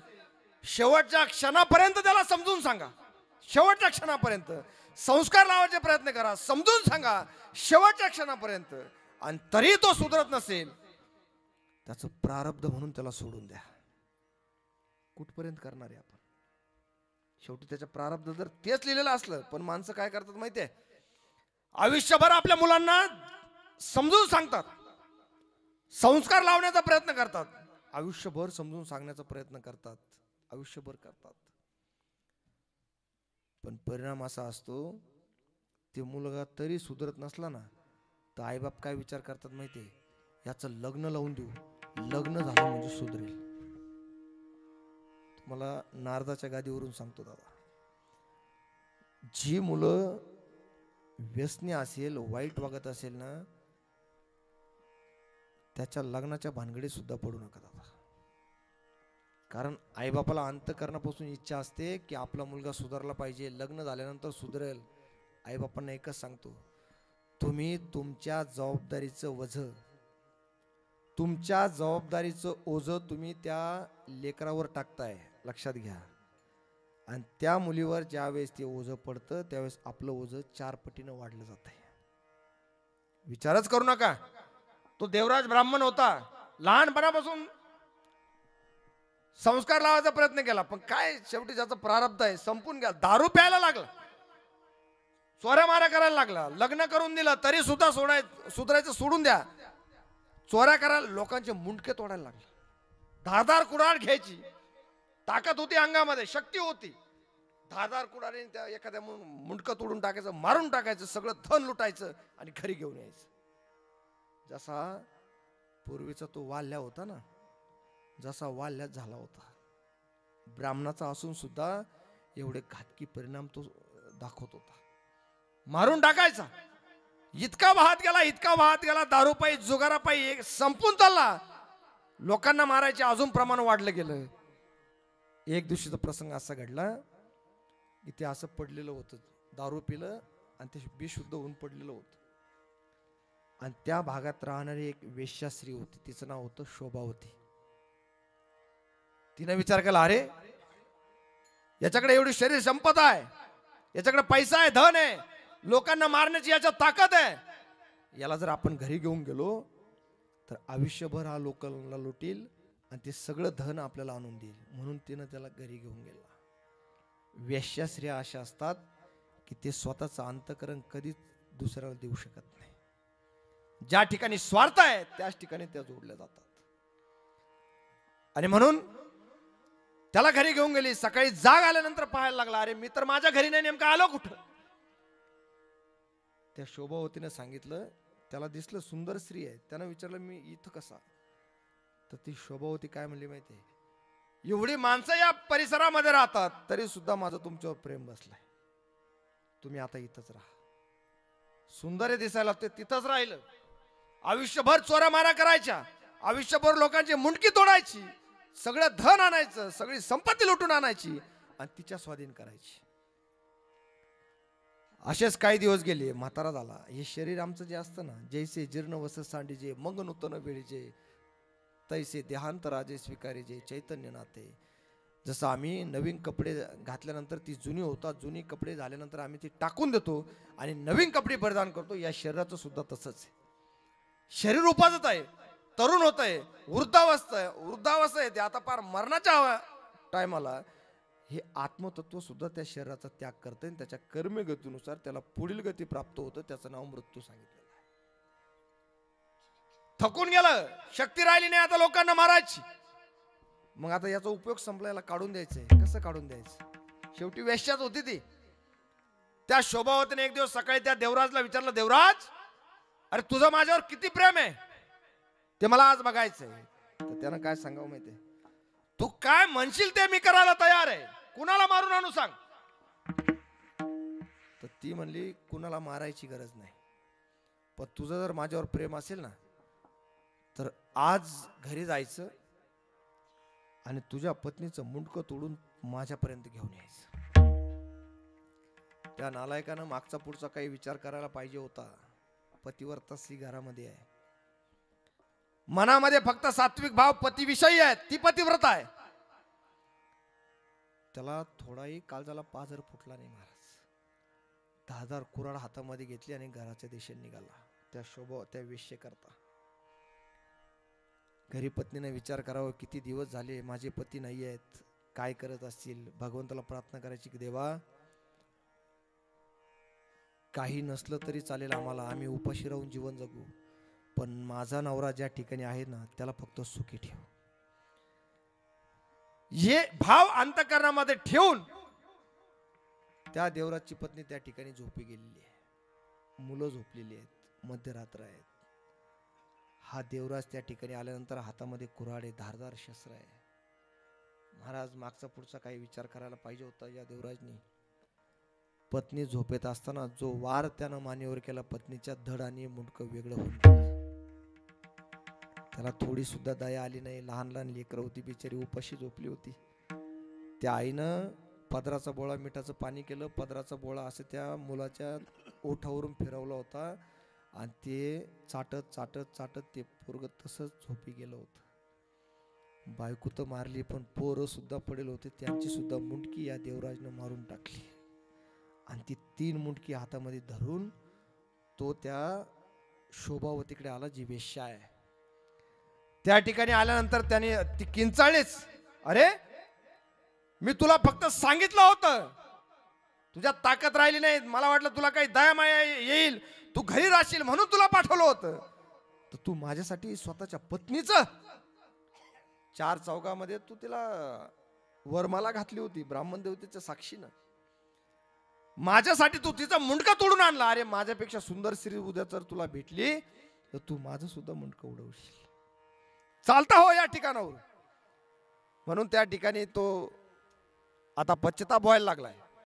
शेवटच्या क्षणापर्यंत त्याला समजून सांगा. शेवटच्या क्षणापर्यंत संस्कार लावायचे प्रयत्न करा, समजून सांगा शेवटच्या क्षणापर्यंत. आणि तरी तो सुधरत नसेल, त्याचं प्रारब्ध म्हणून त्याला सोडून द्या. कुठपर्यंत करणार आहे आपण. शेवटी त्याच्या प्रारब्ध जर तेच लिहिलेलं असलं, पण माणसं काय करतात माहितीये, आयुष्यभर आपल्या मुलांना समजून सांगतात, संस्कार लावण्याचा प्रयत्न करतात, आयुष्यभर समजून सांगण्याचा प्रयत्न करतात, आयुष्यभर करतात. पण परिणाम असा असतो, ते मुलगा तरी सुधरत नसला ना तर आईबाप काय विचार करतात माहितीये, याचं लग्न लावून देऊ, लग्न झालं म्हणजे सुधरेल. मला नारदाच्या गादीवरून सांगतो दादा, जी मुलं व्यसनी असेल, वाईट वागत असेल ना, त्याच्या लग्नाच्या भानगडीत सुद्धा पडू नका दादा. कारण आईबापाला अंतःकरणापासून इच्छा असते की आपला मुलगा सुधारला पाहिजे, लग्न झाल्यानंतर सुधरेल. आईबापांना एकच सांगतो, तुम्ही तुमच्या जबाबदारीचं ओझं तुम्ही त्या लेकरावर टाकताय, लक्षात घ्या. आणि त्या मुलीवर ज्या वेळेस ते ओझं पडतं त्यावेळेस आपलं ओझं 4 पटीनं वाढलं जात आहे. विचारच करू नका. तो देवराज ब्राह्मण होता, लहानपणापासून संस्कार लावायचा प्रयत्न केला, पण काय शेवटी ज्याचं प्रारब्ध आहे संपून गेला. दारू प्यायला लागला, चोऱ्या माऱ्या करायला लागला, लग्न करून दिलं तरी सुद्धा सुधारायचं सोडून द्या, चोऱ्या करायला, लोकांचे मुंडके तोडायला लागला. धारदार कुऱ्हाड घ्यायची ताकद होती, अंगामध्ये शक्ती होती. धारदार कुऱ्हाडीने त्या एखाद्या मुंडकं तोडून टाकायचं, मारून टाकायचं, सगळं धन लुटायचं आणि घरी घेऊन यायचं. जसा पूर्वीचा तो वाल्या होता ना, जसा वाल्यात झाला होता. ब्राह्मणाचा असून सुद्धा एवढे घातकी परिणाम तो दाखवत होता. मारून टाकायचा, इतका वाहत गेला, दारूपायी जुगारापायी संपून चालला. लोकांना मारायचे अजून प्रमाण वाढलं गेलं. एक दिवशीचा प्रसंग असा घडला की ते असं पडलेलं होतं, दारू पिलं आणि ते बेशुद्ध होऊन पडलेलं होतं. आणि त्या भागात राहणारी एक वेश्यास्त्री होती, तिचं नाव होतं शोभावती. तिने विचार केला, अरे याच्याकडे एवढी शरीर संपदा आहे, याच्याकडे पैसा आहे, धन आहे, लोकांना मारण्याची याच्यात ताकद आहे, याला जर आपण घरी घेऊन गेलो तर आयुष्यभर हा लोकांना लुटील आणि ते सगळं धन आपल्याला आणून देईल. म्हणून तिनं त्याला घरी घेऊन गेला. वेश्यास्त्रिया अशा असतात की ते स्वतःचं अंतःकरण कधीच दुसऱ्याला देऊ शकत नाही. ज्या ठिकाणी स्वार्थ आहे त्याच ठिकाणी त्या जोडल्या जातात. आणि म्हणून त्याला घरी घेऊन गेली. सकाळी जाग आल्यानंतर पाहायला लागला, अरे मी तर माझ्या घरी नाही, नेमकं आलो कुठं. त्या शोभावतीने सांगितलं, त्याला दिसलं सुंदर स्त्री आहे. त्यानं विचारलं, मी इथं कसा. तर ती शोभावती काय म्हणली माहितीये, एवढी माणसं या परिसरामध्ये राहतात तरी सुद्धा माझं तुमच्यावर प्रेम बसलाय, तुम्ही आता इथंच राहा. सुंदर आहे दिसायला, ते तिथंच राहिलं. आयुष्यभर चोऱ्या मारा करायच्या, आयुष्यभर लोकांची मुंडकी तोडायची, सगळं धन आणायचं, सगळी संपत्ती लुटून आणायची आणि तिच्या स्वाधीन करायची. असेच काही दिवस गेले. म्हातारा झाला. हे शरीर आमचं जे असतं ना, जैसे जीर्ण वस सांडीजे मग नूतन वेळीजे तैसे देहांत राजे स्वीकारीजे चैतन्य नाते. जसं आम्ही नवीन कपडे घातल्यानंतर ती जुनी होतात, जुनी कपडे झाल्यानंतर आम्ही ती टाकून देतो आणि नवीन कपडे परिधान करतो, या शरीराचं सुद्धा तसंच आहे. शरीर उपाजत आहे, तरुण होत आहे, वृद्धावस्था येते, आता पार मरणाच्या टायमाला हे आत्मतत्व सुद्धा त्या शरीराचा त्याग करते आणि त्याच्या कर्मगतीनुसार त्याला पुढील गती प्राप्त होतं. त्याचं नाव मृत्यू सांगितलेलं आहे. थकून गेलं, शक्ती राहिली नाही आता लोकांना मारायची. मग आता याचा उपयोग संपलायला काढून द्यायचंय. कसं काढून द्यायचं, शेवटी वेश्याच होती ती. त्या शोभावतीने एक दिवस सकाळी त्या देवराजला विचारलं, देवराज अरे तुझं माझ्यावर किती प्रेम आहे ते मला आज बघायचंय. तर त्यानं काय सांगावं माहितीये, तू काय म्हणशील ते मी करायला तयार आहे, कुणाला मारून आणू सांग. तर ती म्हणली, कुणाला मारायची गरज नाही, पण तुझं जर माझ्यावर प्रेम असेल ना तर आज घरी जायचं आणि तुझ्या पत्नीचं मुंडकं तोडून माझ्यापर्यंत घेऊन यायचं. त्या नालायकानं मागचा पुढचा काही विचार करायला पाहिजे होता. पतिव्रता स्त्री घरामध्ये आहे, मनामध्ये फक्त सात्विक भाव पतीविषयी आहेत, ती पतिव्रता आहे. त्याला थोडाही काळजाला पाझर फुटला नाही. महाराज 10,000 कुऱ्हाड हातामध्ये घेतली आणि घराच्या दिशेने निघाला त्या वेश्ये करता. घरी पत्नीने विचार करावा, किती दिवस झाले माझे पती नाही आहेत, काय करत असतील. भगवंताला प्रार्थना करायची की देवा काही नसलं तरी चालेल आम्हाला, आम्ही उपाशी राहून जीवन जगू, पण माझा नवरा ज्या ठिकाणी आहे ना त्याला फक्त सुखी ठेव. हे भाव अंतःकरणामध्ये ठेवून त्या देवराजची पत्नी त्या ठिकाणी झोपी गेलेली आहे. मुलं झोपलेली आहेत, मध्यरात्र आहेत. हा देवराज त्या ठिकाणी आल्यानंतर हातामध्ये कुऱ्हाड आहे, धारदार शस्त्र आहे. महाराज मागचा पुढचा काही विचार करायला पाहिजे होता या देवराजनी. पत्नी झोपेत असताना जो वार त्यानं मानेवर केला, पत्नीच्या धड आणि मुंडकं वेगळं होऊन गेलं. त्याला थोडी सुद्धा दया आली नाही. लहान लहान लेकरं होती, बिचारी उपाशी झोपली होती. त्या आईनं पदराचा बोळा मिठाचं पाणी केलं, पदराचा बोळा असं त्या मुलाच्या ओठावरून फिरवला होता आणि ते चाटत चाटत चाटत ते पोरग तसंच झोपी गेलं होतं. बायको तर मारली, पण पोरं सुद्धा पडेल होते, त्यांची सुद्धा मुंडकी या देवराजनं मारून टाकली. आणि ती 3 मुंडकी हातामध्ये धरून तो त्या शोभावतीकडे आला, जी वेश्या आहे. त्या ठिकाणी आल्यानंतर त्याने ती किंचाळलीच, अरे मी तुला फक्त सांगितलं होतं, तुझ्यात ताकद राहिली नाही, मला वाटलं तुला काही दया माया येईल, तू घरी राहशील म्हणून तुला पाठवलं होतं, तर तू माझ्यासाठी स्वतःच्या पत्नीचं 4 चौकामध्ये तू तिला वरमाला घातली होती ब्राह्मण देवतेच्या साक्षीनं, माझ्यासाठी तू तिचा मुंडका तोडून आणला. अरे माझ्यापेक्षा सुंदर स्त्री उद्या जर तुला भेटली तर तू माझं सुद्धा मुंडकं उडवशील. चालता हो या ठिकाणावर. म्हणून त्या ठिकाणी तो आता पश्चाताप व्हायला लागलाय.